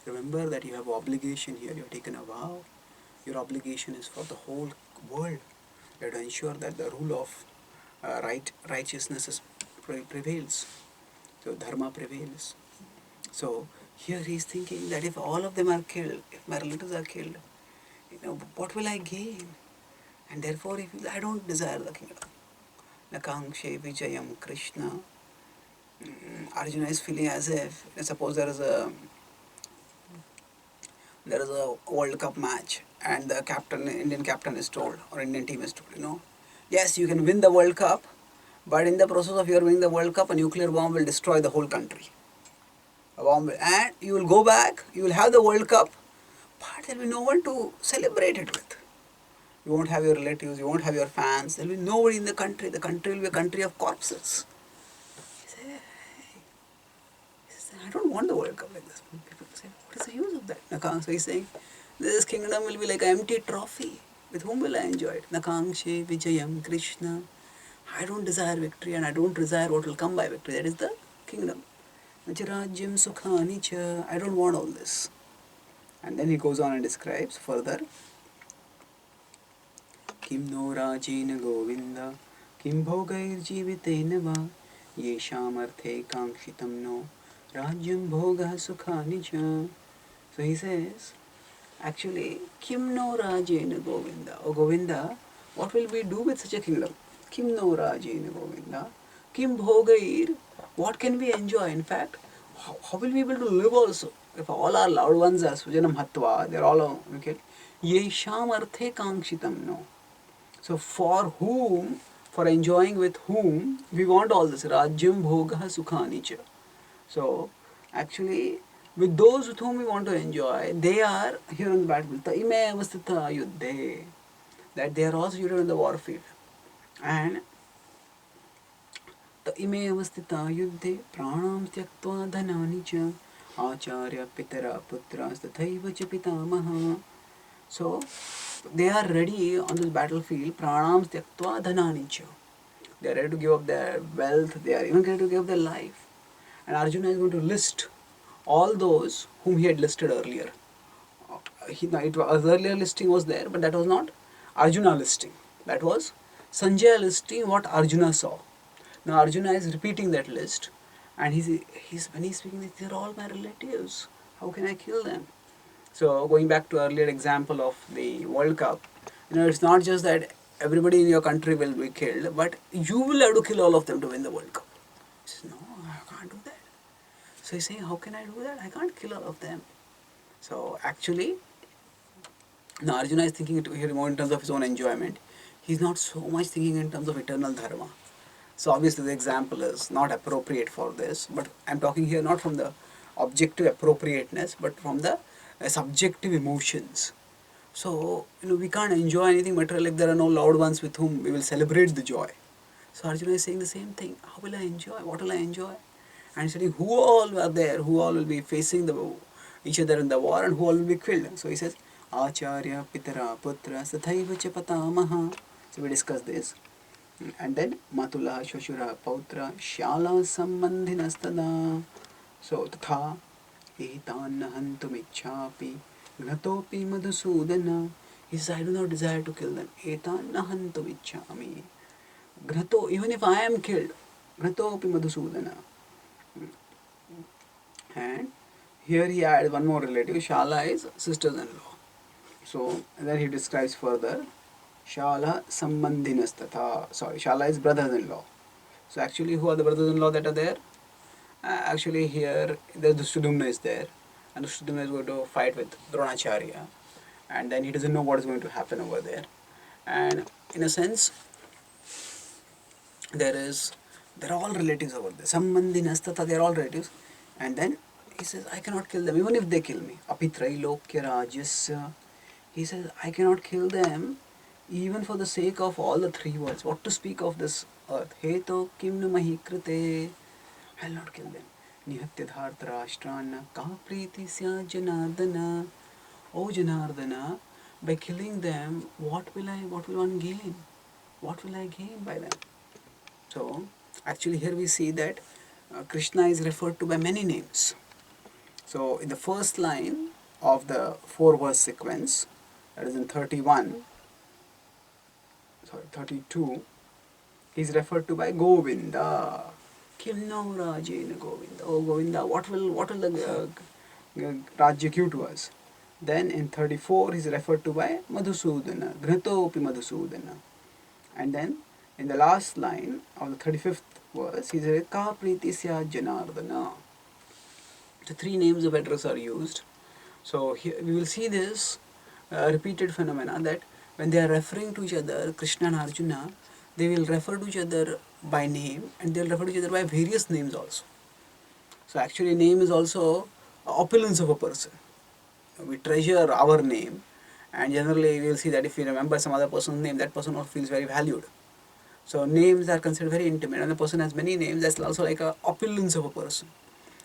Remember that you have obligation here, you have taken a vow. Your obligation is for the whole world. You have to ensure that the rule of righteousness prevails. So dharma prevails. So here he is thinking that if all of them are killed, if my relatives are killed, what will I gain? And therefore I don't desire the kingdom. Nakangshe Vijayam Krishna. Arjuna is feeling as if, suppose there is a World Cup match, and the captain, Indian captain is told, or Indian team is told, yes, you can win the World Cup, but in the process of your winning the World Cup, a nuclear bomb will destroy the whole country. A bomb will, and you will go back, you will have the World Cup, but there will be no one to celebrate it with. You won't have your relatives, you won't have your fans, there will be nobody in the country. The country will be a country of corpses. I don't want the World Cup like this. People say, what is the use of that? So he's saying, this kingdom will be like an empty trophy. With whom will I enjoy it? Nakangshe Vijayam Krishna. I don't desire victory and I don't desire what will come by victory. That is the kingdom. Nacharajyam Sukhani Cha. I don't want all this. And then he goes on and describes further. Kim no Rajena Govinda. Kim Bhogair Jivitena Va. Yesham Arthe Kankshitam no. Rajyam Bhoga Sukhani Cha. So he says, actually, Kim no Rajena Govinda. Oh Govinda, what will we do with such a kingdom? Kim no Rajena Govinda. Kim Bhogair, what can we enjoy? In fact, how will we be able to live also? If all our loved ones are Sujanam Hatva, they're all okay. Yesham Arthe Kankshitam no. So for whom, for enjoying with whom, we want all this. Rajyam Bhoga Sukhani Cha. So, actually, with those with whom we want to enjoy, they are here on the battlefield. Taime avastita yuddhe. That they are also seated on the war field. And taime avastita yuddhe pranam tyaktva dhanani cha acharya pitara putras tathaiva cha pitamaha. So, they are ready on this battlefield, pranam tyaktva dhanani cha. They are ready to give up their wealth, they are even ready to give up their life. And Arjuna is going to list all those whom he had listed earlier. Earlier listing was there, but that was not Arjuna listing. That was Sanjaya listing what Arjuna saw. Now Arjuna is repeating that list, and when he's speaking, they're all my relatives. How can I kill them? So going back to earlier example of the World Cup, it's not just that everybody in your country will be killed, but you will have to kill all of them to win the World Cup. He says, no, I can't do that. So he's saying, how can I do that? I can't kill all of them. So actually, now Arjuna is thinking here more in terms of his own enjoyment. He's not so much thinking in terms of eternal dharma. So obviously the example is not appropriate for this, but I'm talking here not from the objective appropriateness, but from the subjective emotions. So, we can't enjoy anything material if there are no loved ones with whom we will celebrate the joy. So Arjuna is saying the same thing. How will I enjoy? What will I enjoy? And he's saying who all are there, who all will be facing each other in the war, and who all will be killed. So he says, Acharya, Pitara, Putra, Sathaiva Chapatamaha. So we discuss this. And then Matula, Shashura, Pautra, Shala Sambandhinastada. So Tatha, Etan Nahantumichapi, Gnatopi Madhusudana. He says, I do not desire to kill them. Etan Nahantumichami. Grato, even if I am killed, Gratopi Madhusudana. And here he adds one more relative. Shala is sisters-in-law. So then he describes further. Shala Sambandhinasthatha. Sorry, Shala is brothers-in-law. So actually, who are the brothers-in-law that are there? Actually, here the Dhrishtadyumna is there, and Dhrishtadyumna is going to fight with Dronacharya, and then he doesn't know what is going to happen over there. And in a sense, they're all relatives over there. Sambandhinasthatha, they're all relatives. And then he says, I cannot kill them, even if they kill me. Apitrailokya Rajyasya. He says, I cannot kill them even for the sake of all the three worlds. What to speak of this earth? Heto kimnu mahikrite. I will not kill them. Nihatya dhartra ashtrana ka priti sya janardana. O Janardana, by killing them, what will one gain? What will I gain by them? So, actually here we see that Krishna is referred to by many names. So, in the first line of the 4-verse sequence, that is in 32, he is referred to by Govinda. Kilno Rajena Govinda. Oh Govinda, what will the Rajya give to us? Then in 34, he is referred to by Madhusudana. Ghratopi Madhusudana. And then in the last line of the 35th was, he said, Ka Priti Sya Janardana. The three names of address are used. So here we will see this repeated phenomena that when they are referring to each other, Krishna and Arjuna, they will refer to each other by name and they will refer to each other by various names also. So actually name is also opulence of a person. We treasure our name, and generally we will see that if we remember some other person's name, that person also feels very valued. So names are considered very intimate, and the person has many names. That's also like a opulence of a person.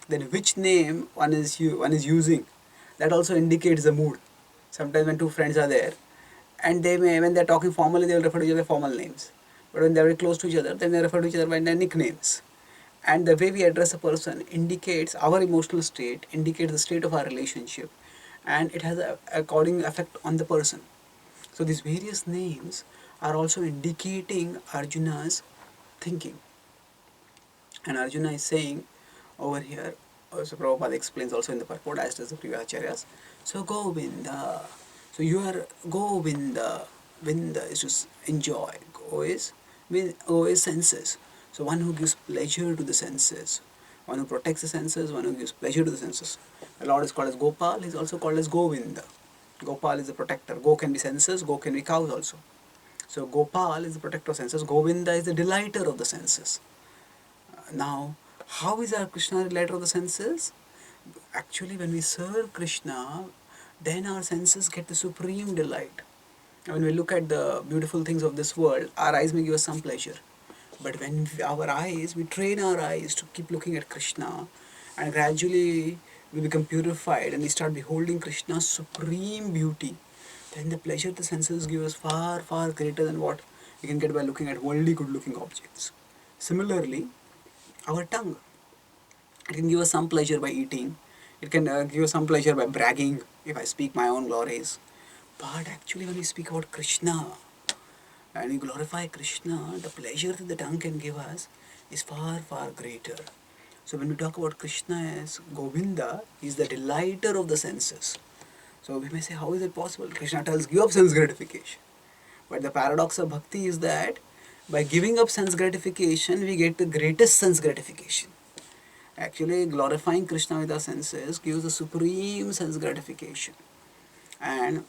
Then which name one is using, that also indicates the mood. Sometimes when two friends are there, and they may, when they are talking formally, they will refer to each other by formal names. But when they are very close to each other, then they refer to each other by their nicknames. And the way we address a person indicates our emotional state, indicates the state of our relationship, and it has a according effect on the person. So these various names are also indicating Arjuna's thinking. And Arjuna is saying over here, so Prabhupada explains also in the purport as does the previous acharyas. So Govinda. So you are Govinda. Vinda is to enjoy. Go is senses. So one who gives pleasure to the senses. One who protects the senses, one who gives pleasure to the senses. The Lord is called as Gopal, he is also called as Govinda. Gopal is the protector. Go can be senses, go can be cows also. So Gopal is the protector of senses, Govinda is the delighter of the senses. Now, how is our Krishna the delighter of the senses? Actually, when we serve Krishna, then our senses get the supreme delight. When we look at the beautiful things of this world, our eyes may give us some pleasure. But when we train our eyes to keep looking at Krishna, and gradually we become purified and we start beholding Krishna's supreme beauty, then the pleasure the senses give us far, far greater than what we can get by looking at worldly good looking objects. Similarly, our tongue, it can give us some pleasure by eating, it can give us some pleasure by bragging if I speak my own glories. But actually, when we speak about Krishna and we glorify Krishna, the pleasure that the tongue can give us is far, far greater. So when we talk about Krishna as Govinda, he is the delighter of the senses. So we may say, how is it possible? Krishna tells, give up sense gratification. But the paradox of bhakti is that by giving up sense gratification, we get the greatest sense gratification. Actually, glorifying Krishna with our senses gives the supreme sense gratification. And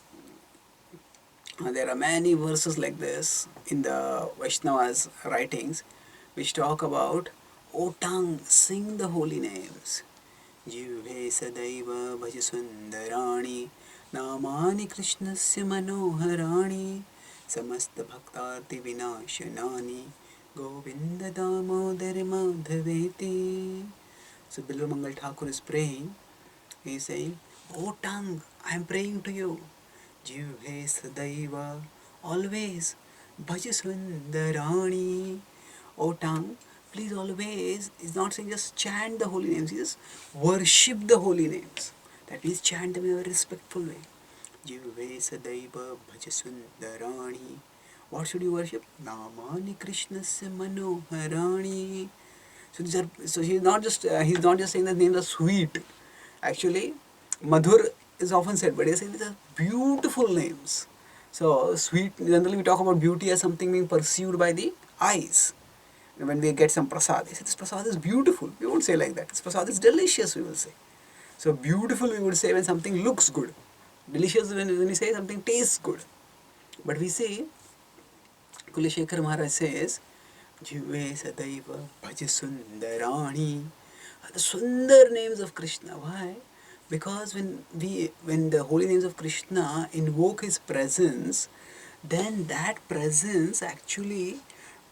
there are many verses like this in the Vaishnava's writings which talk about, O tongue, sing the holy names. Jivhe sadaiva bhaj sundarani namani krishnasya manoharani samasta bhaktarti vinashanani govinda damodar madhaveti. So Bilva Mangal Thakur is praying. He is saying, O tongue, I am praying to you. Jivhe sadaiva, always. Bhaja sundarani. O tongue, please always, he's not saying just chant the holy names, he just worship the holy names. That means chant them in a very respectful way. Jivhe sadaiva bhaja sundarani. What should you worship? Namani Krishnasya manoharani. So he's not just saying that names are sweet. Actually, Madhur is often said, but he's saying these are beautiful names. So sweet, generally we talk about beauty as something being perceived by the eyes. When we get some prasad, they say this prasad is beautiful. We won't say like that. This prasad is delicious, we will say. So beautiful we would say when something looks good. Delicious when we say something tastes good. But we say, Kuleshekar Maharaj says, Jive Sadaiva Bhaja Sundarani. The Sundar names of Krishna. Why? Because when the holy names of Krishna invoke his presence, then that presence actually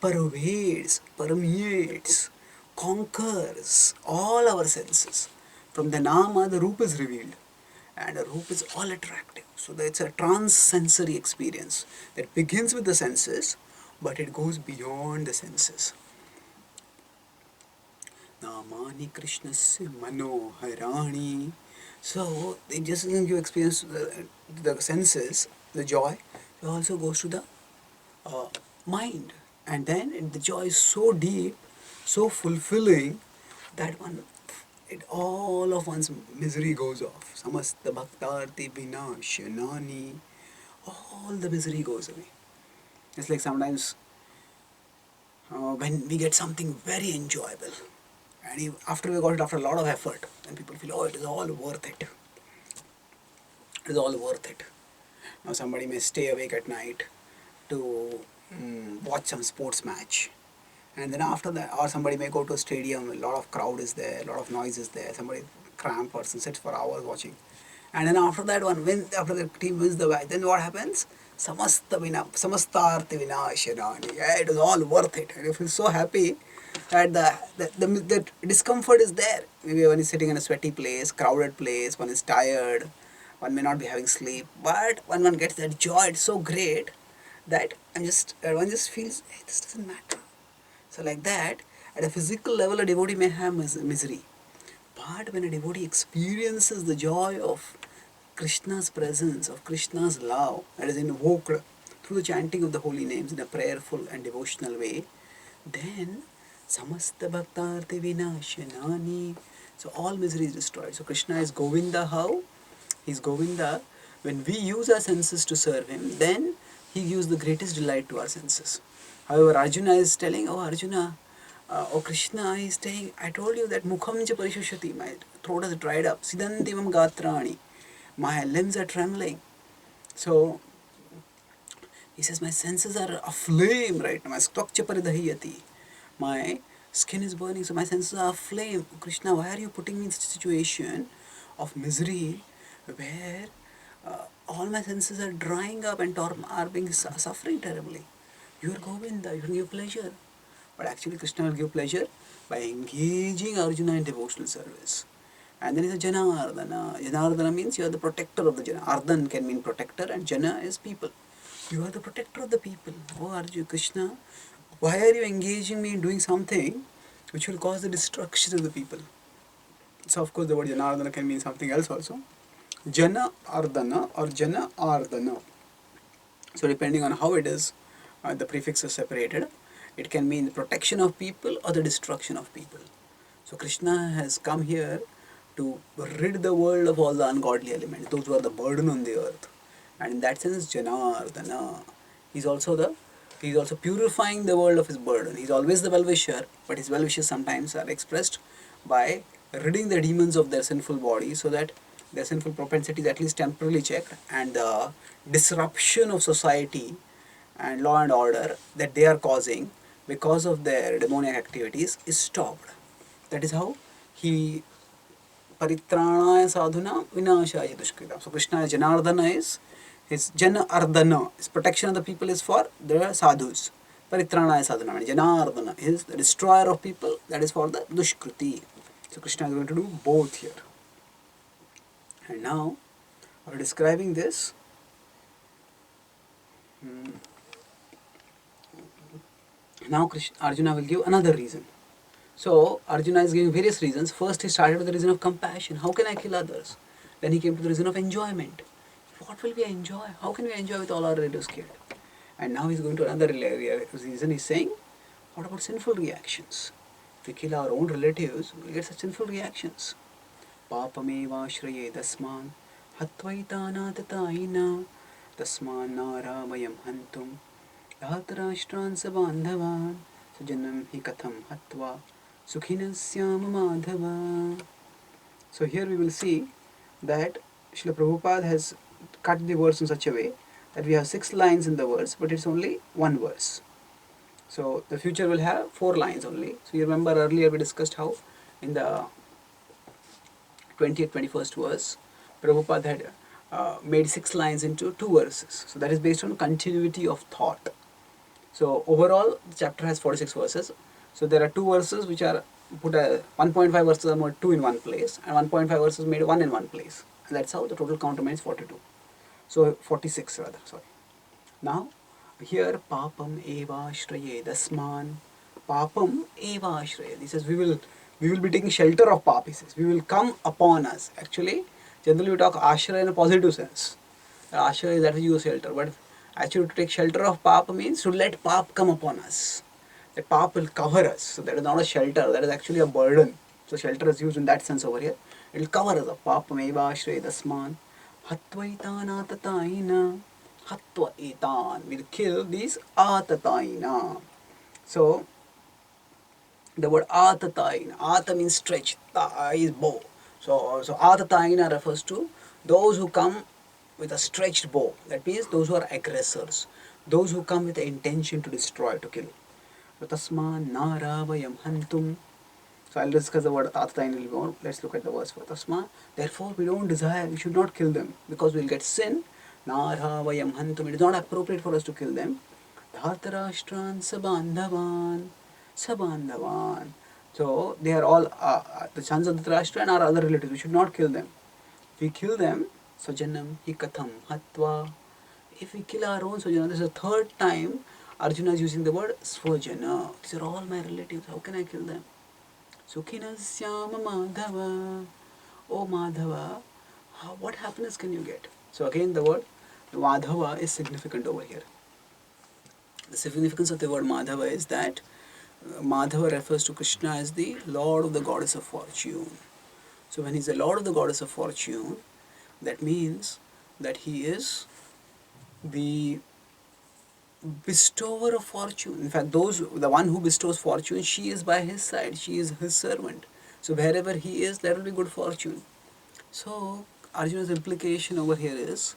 permeates, conquers all our senses. From the Nama, the Roop is revealed. And the Roop is all attractive. So it's a trans-sensory experience that begins with the senses, but it goes beyond the senses. Namani Krishnasya Manoharani. So it just doesn't give experience to the senses, the joy, it also goes to the mind. And then the joy is so deep, so fulfilling that all of one's misery goes off. Samasta bhaktarti vinashanani. All the misery goes away. It's like sometimes when we get something very enjoyable, and after we got it after a lot of effort, and people feel, oh, it is all worth it. It is all worth it. Now somebody may stay awake at night to watch some sports match, and then after that, or somebody may go to a stadium, a lot of crowd is there, a lot of noise is there, somebody cram person sits for hours watching, and then after that one win, after the team wins the match, then what happens? Samastarthi vinashanani. Yeah, it was all worth it, and you feel so happy that the discomfort is there. Maybe one is sitting in a sweaty place, crowded place, one is tired, one may not be having sleep, but when one gets that joy, it's so great that one just feels, hey, this doesn't matter. So like that, at a physical level, a devotee may have misery. But when a devotee experiences the joy of Krishna's presence, of Krishna's love, that is invoked through the chanting of the holy names in a prayerful and devotional way, then samasta bhaktarthi vinashanani. So all misery is destroyed. So Krishna is Govinda how? He's Govinda. When we use our senses to serve him, then he gives the greatest delight to our senses. However, Arjuna is telling, oh Arjuna, oh Krishna, he is saying, I told you that mukham cha parishushati, my throat has dried up, sidantivam gatrani, my limbs are trembling. So he says, my senses are aflame right now, my stvakcha paridahiyati, my skin is burning, so my senses are aflame. Krishna, why are you putting me in such a situation of misery where all my senses are drying up and are being suffering terribly? You are Govinda, you will give pleasure. But actually Krishna will give pleasure by engaging Arjuna in devotional service. And then he says Janardana. Janardana means you are the protector of the Jana. Ardhan can mean protector and Jana is people. You are the protector of the people. Oh Arjuna, Krishna, why are you engaging me in doing something which will cause the destruction of the people? So of course the word Janardana can mean something else also. Jana Ardana or Jana Ardana. So depending on how it is, the prefix is separated. It can mean the protection of people or the destruction of people. So Krishna has come here to rid the world of all the ungodly elements, those who are the burden on the earth. And in that sense, Janardana, he's also purifying the world of his burden. He's always the well-wisher, but his well-wishes sometimes are expressed by ridding the demons of their sinful body so that their sinful propensity is at least temporarily checked and the disruption of society and law and order that they are causing because of their demoniac activities is stopped. That is how he paritranaya sadhuna vinashaya dushkrita. So Krishna Janardana is his Jana Ardana. His protection of the people is for the sadhus. Paritranaya sadhuna. And Janardana is the destroyer of people. That is for the dushkriti. So Krishna is going to do both here. And now, after describing this, now Arjuna will give another reason. So Arjuna is giving various reasons. First he started with the reason of compassion. How can I kill others? Then he came to the reason of enjoyment. What will we enjoy? How can we enjoy with all our relatives killed? And now he's going to another reason. He's saying, what about sinful reactions? If we kill our own relatives, we'll get such sinful reactions. Papameva shraye dasman hatvaitana tataina tasman naramayam hantum dhatarashtran sabandhavan sujanam hi katham hatva Sukhinasyama Madhava. So here we will see that Srila Prabhupada has cut the verse in such a way that we have 6 lines in the verse, but it's only one verse. So the future will have 4 lines only. So you remember earlier we discussed how in the 20th, 21st verse, Prabhupada had made 6 lines into 2 verses. So that is based on continuity of thought. So overall, the chapter has 46 verses. So there are 2 verses which are put 1.5 verses are made 2 in one place, and 1.5 verses made 1 in one place. And that's how the total count remains 42. So 46 rather, sorry. Now here papam eva shraye dasman. Papam eva shraye. He says we will be taking shelter of pap. He says we will come upon us. Actually, generally we talk ashra in a positive sense. Ashra is that you shelter, but actually to take shelter of pap means to let pap come upon us. The pap will cover us. So that is not a shelter, that is actually a burden. So shelter is used in that sense over here. It will cover us. Papam eva shraye dasman. Hatva itana tataina. Hatva itan. We'll kill these atataina. So The word atataina. Ata means stretch. Ta is bow. So atataina refers to those who come with a stretched bow. That means those who are aggressors. Those who come with the intention to destroy, to kill. So tasma naravayam hantum. So I'll discuss the word atataina a little more. Let's look at the verse for tasma. Therefore we don't desire, we should not kill them because we'll get sin. Naravayam hantum. It is not appropriate for us to kill them. Dhartarashtran sabandhavan. Sabandhavan. So they are all the sons of Dhritarashtra and our other relatives. We should not kill them. If we kill them, Sajanam hi katham hatva. If we kill our own Swajana, this is the third time Arjuna is using the word Swajana. These are all my relatives. How can I kill them? Sukhinasyama Madhava. Oh Madhava, what happiness can you get? So again the word Madhava is significant over here. The significance of the word Madhava is that Madhava refers to Krishna as the Lord of the Goddess of Fortune. So when he's the Lord of the Goddess of Fortune, that means that he is the bestower of fortune. In fact, the one who bestows fortune, she is by his side, she is his servant. So wherever he is, there will be good fortune. So Arjuna's implication over here is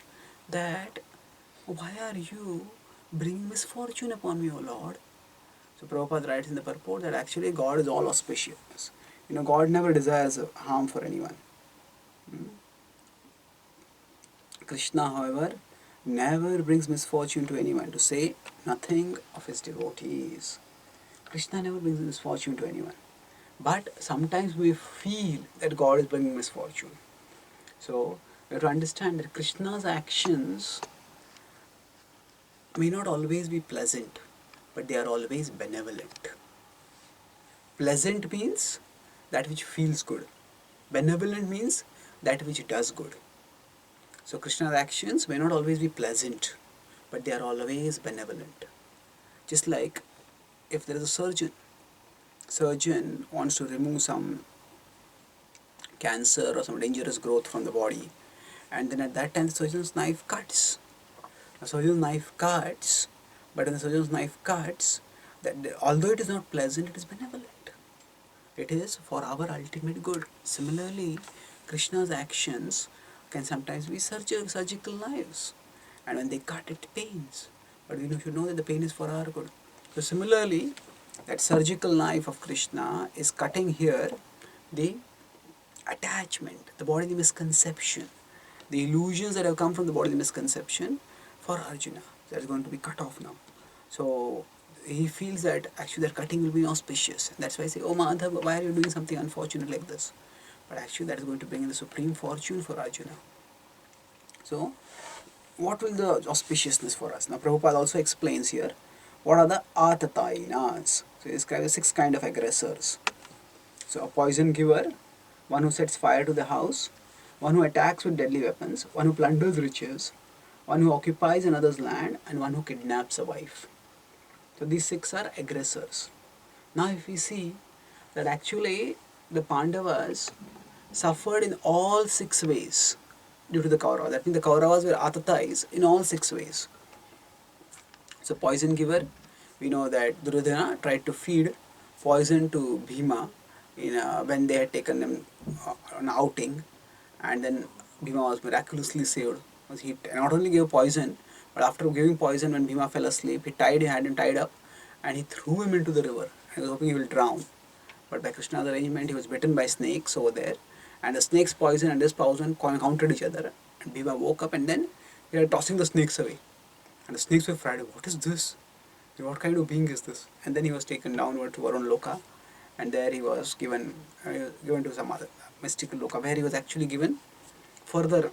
that why are you bringing misfortune upon me, O Lord? So Prabhupada writes in the purport that actually God is all auspicious. God never desires harm for anyone. Krishna, however, never brings misfortune to anyone, to say nothing of his devotees. Krishna never brings misfortune to anyone. But sometimes we feel that God is bringing misfortune. So we have to understand that Krishna's actions may not always be pleasant, but they are always benevolent. Pleasant means that which feels good. Benevolent means that which does good. So Krishna's actions may not always be pleasant, but they are always benevolent. Just like if there is a surgeon wants to remove some cancer or some dangerous growth from the body, and then at that time the surgeon's knife cuts. The surgeon's knife cuts, but when the surgeon's knife cuts, although it is not pleasant, it is benevolent. It is for our ultimate good. Similarly, Krishna's actions can sometimes be surgical knives, and when they cut, it pains. But we should know that the pain is for our good. So similarly, that surgical knife of Krishna is cutting here the attachment, the bodily misconception, the illusions that have come from the bodily misconception for Arjuna. That is going to be cut off now. So he feels that actually that cutting will be auspicious. And that's why I say, oh Madhava, why are you doing something unfortunate like this? But actually that is going to bring in the supreme fortune for Arjuna. So what will the auspiciousness for us? Now Prabhupada also explains here what are the atatainas. So he describes 6 kind of aggressors. So a poison giver, one who sets fire to the house, one who attacks with deadly weapons, one who plunders riches, one who occupies another's land, and one who kidnaps a wife. So these 6 are aggressors. Now if we see that actually the Pandavas suffered in all 6 ways due to the Kauravas. That means the Kauravas were atatais in all 6 ways. So poison giver, we know that Duryodhana tried to feed poison to Bhima when they had taken them on outing, and then Bhima was miraculously saved. He not only gave poison, but after giving poison, when Bhima fell asleep, he had him tied up, and he threw him into the river. He was hoping he will drown, but by Krishna's arrangement, he was bitten by snakes over there, and the snake's poison and his poison encountered each other. And Bhima woke up, and then he was tossing the snakes away, and the snakes were frightened. What is this? What kind of being is this? And then he was taken downward to Varun Loka, and there he was given to some other mystical Loka, where he was actually given further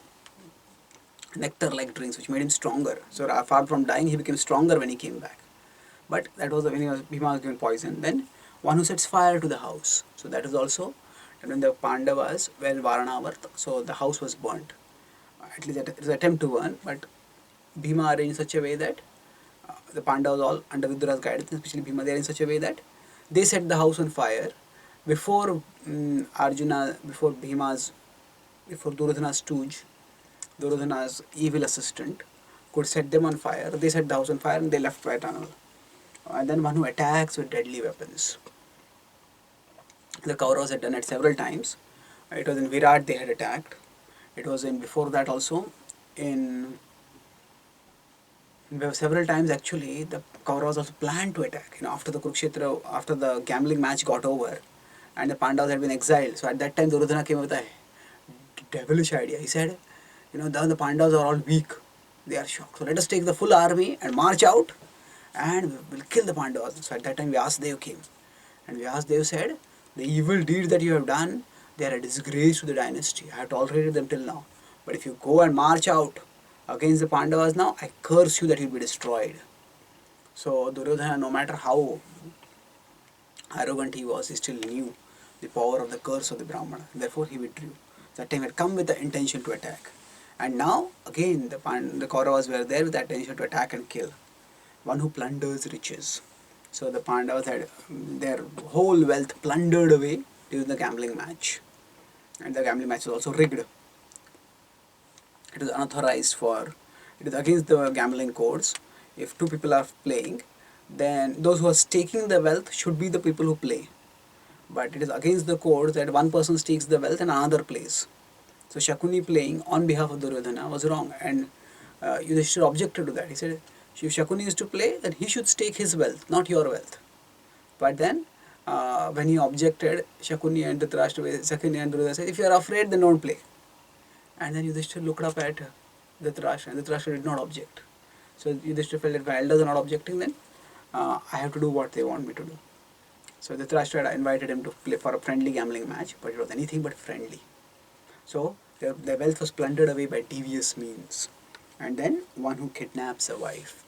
nectar-like drinks, which made him stronger. So apart from dying, he became stronger when he came back. But that was when Bhima was given poison. Then one who sets fire to the house. So that is also when the Pandavas were in Varanavarta, so the house was burnt. At least it was an attempt to burn, but Bhima arranged in such a way that the Pandavas all under Vidura's guidance, especially Bhima, they are in such a way that they set the house on fire before before Duryodhana's stooge, Duryodhana's evil assistant, could set them on fire. They set the house on fire and they left by tunnel. And then one who attacks with deadly weapons. The Kauravas had done it several times. It was in Virat they had attacked. It was in before that also. In several times actually the Kauravas also planned to attack. After the Kurukshetra, after the gambling match got over, and the Pandavas had been exiled. So at that time Duryodhana came up with a devilish idea. He said, now the Pandavas are all weak. They are shocked. So let us take the full army and march out, and we'll kill the Pandavas. So at that time Vyasadeva came, and Vyasadeva said, the evil deeds that you have done, they are a disgrace to the dynasty. I have tolerated them till now. But if you go and march out against the Pandavas now, I curse you that you will be destroyed. So Duryodhana, no matter how arrogant he was, he still knew the power of the curse of the Brahmana. Therefore he withdrew. That time had come with the intention to attack. And now again the Kauravas were there with the intention to attack and kill. One who plunders riches. So the Pandavas had their whole wealth plundered away during the gambling match. And the gambling match was also rigged. It is unauthorized it is against the gambling codes. If two people are playing, then those who are staking the wealth should be the people who play. But it is against the codes that one person stakes the wealth and another plays. So Shakuni playing on behalf of Duryodhana was wrong, and Yudhishthira objected to that. He said, if Shakuni is to play, then he should stake his wealth, not your wealth. But then, when he objected, Shakuni and Duryodhana said, if you are afraid, then don't play. And then Yudhishthira looked up at Dhritarashtra, and Dhritarashtra did not object. So Yudhishthira felt that if my elders are not objecting, then I have to do what they want me to do. So Dhritarashtra had invited him to play for a friendly gambling match, but it was anything but friendly. So their wealth was plundered away by devious means. And then one who kidnaps a wife.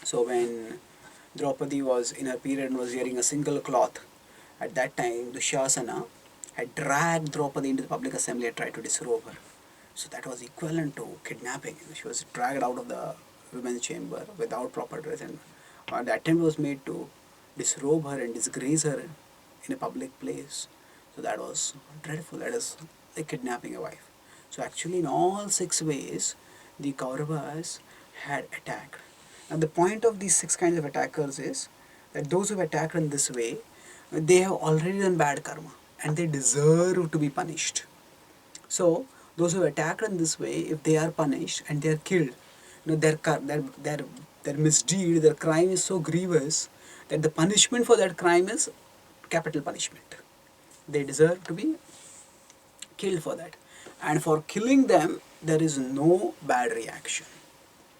So when Draupadi was in her period and was wearing a single cloth, at that time Dushasana had dragged Draupadi into the public assembly and tried to disrobe her. So that was equivalent to kidnapping. She was dragged out of the women's chamber without proper dress, and the attempt was made to disrobe her and disgrace her in a public place. So that was dreadful. That is like kidnapping a wife. So actually in all 6 ways the Kauravas had attacked. Now the point of these 6 kinds of attackers is that those who have attacked in this way, they have already done bad karma and they deserve to be punished. So those who have attacked in this way, if they are punished and they are killed, their misdeed, their crime is so grievous that the punishment for that crime is capital punishment. They deserve to be killed for that. And for killing them, there is no bad reaction.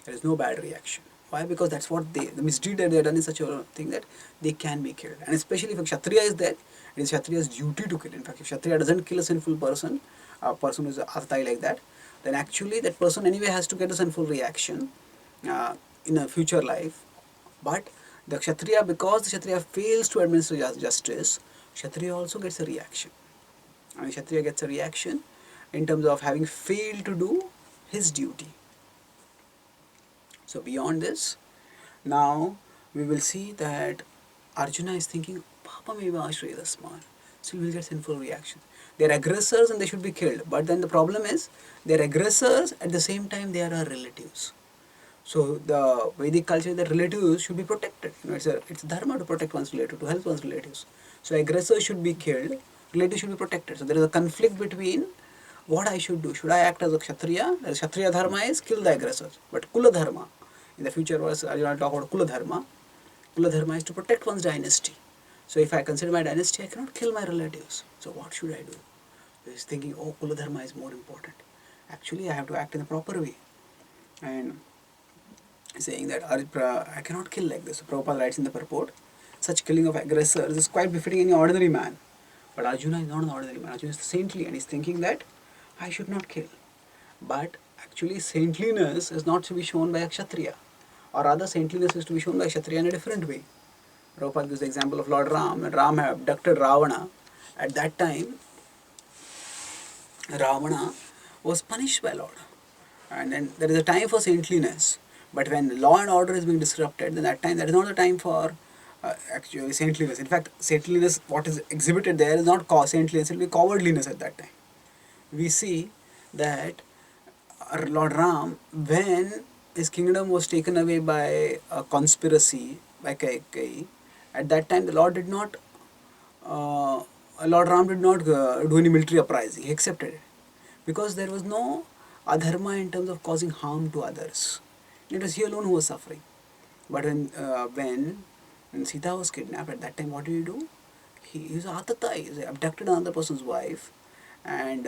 There is no bad reaction. Why? Because that's what the misdeed that they have done is such a thing that they can be killed. And especially if a Kshatriya is there, it is Kshatriya's duty to kill. In fact, if Kshatriya doesn't kill a sinful person, a person who is artai like that, then actually that person anyway has to get a sinful reaction in a future life. But the Kshatriya, because the Kshatriya fails to administer justice, Kshatriya also gets a reaction. And Kshatriya gets a reaction in terms of having failed to do his duty. So beyond this, now we will see that Arjuna is thinking, Papa meva Sridasman. So we will get sinful reaction. They are aggressors and they should be killed. But then the problem is, they are aggressors, at the same time they are our relatives. So the Vedic culture, the relatives should be protected. It's dharma to protect one's relative, to help one's relatives. So aggressors should be killed, relatives should be protected. So there is a conflict between what I should do. Should I act as a Kshatriya? The Kshatriya dharma is kill the aggressors. But Kula dharma, in the future verse, Arjuna will talk about Kula dharma. Kula dharma is to protect one's dynasty. So if I consider my dynasty, I cannot kill my relatives. So what should I do? He is thinking, oh, Kula dharma is more important. Actually, I have to act in a proper way. And saying that I cannot kill like this. So Prabhupada writes in the purport, such killing of aggressors is quite befitting any ordinary man. But Arjuna is not an ordinary man. Arjuna is saintly and he is thinking that I should not kill. But actually saintliness is not to be shown by a Kshatriya. Or rather saintliness is to be shown by a Kshatriya in a different way. Prabhupada gives the example of Lord Ram. When Ram had abducted Ravana, at that time Ravana was punished by Lord. And then there is a time for saintliness. But when law and order is being disrupted, then that time, that is not the time for actually saintliness. In fact, saintliness, what is exhibited there is not saintliness, it will be cowardliness at that time. We see that Lord Ram, when his kingdom was taken away by a conspiracy by Kaikeyi, at that time the Lord did not uh, Lord Ram did not do any military uprising. He accepted it because there was no adharma in terms of causing harm to others. It was he alone who was suffering. But when Sita was kidnapped at that time, what did he do? He was atata. He abducted another person's wife, and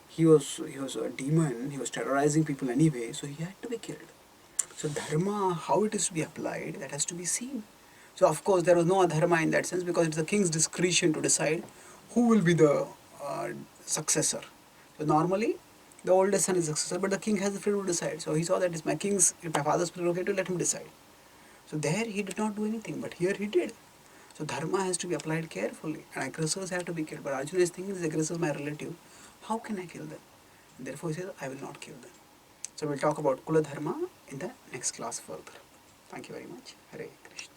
he was a demon. He was terrorizing people anyway, so he had to be killed. So dharma, how it is to be applied, that has to be seen. So of course there was no adharma in that sense because it's the king's discretion to decide who will be the uh, successor. So normally the oldest son is successor, but the king has the freedom to decide. So he saw that it's my father's prerogative, let him decide. So there he did not do anything, but here he did. So dharma has to be applied carefully, and aggressors have to be killed. But Arjuna is thinking, these aggressors are my relative. How can I kill them? And therefore he says, I will not kill them. So we'll talk about Kula Dharma in the next class further. Thank you very much. Hare Krishna.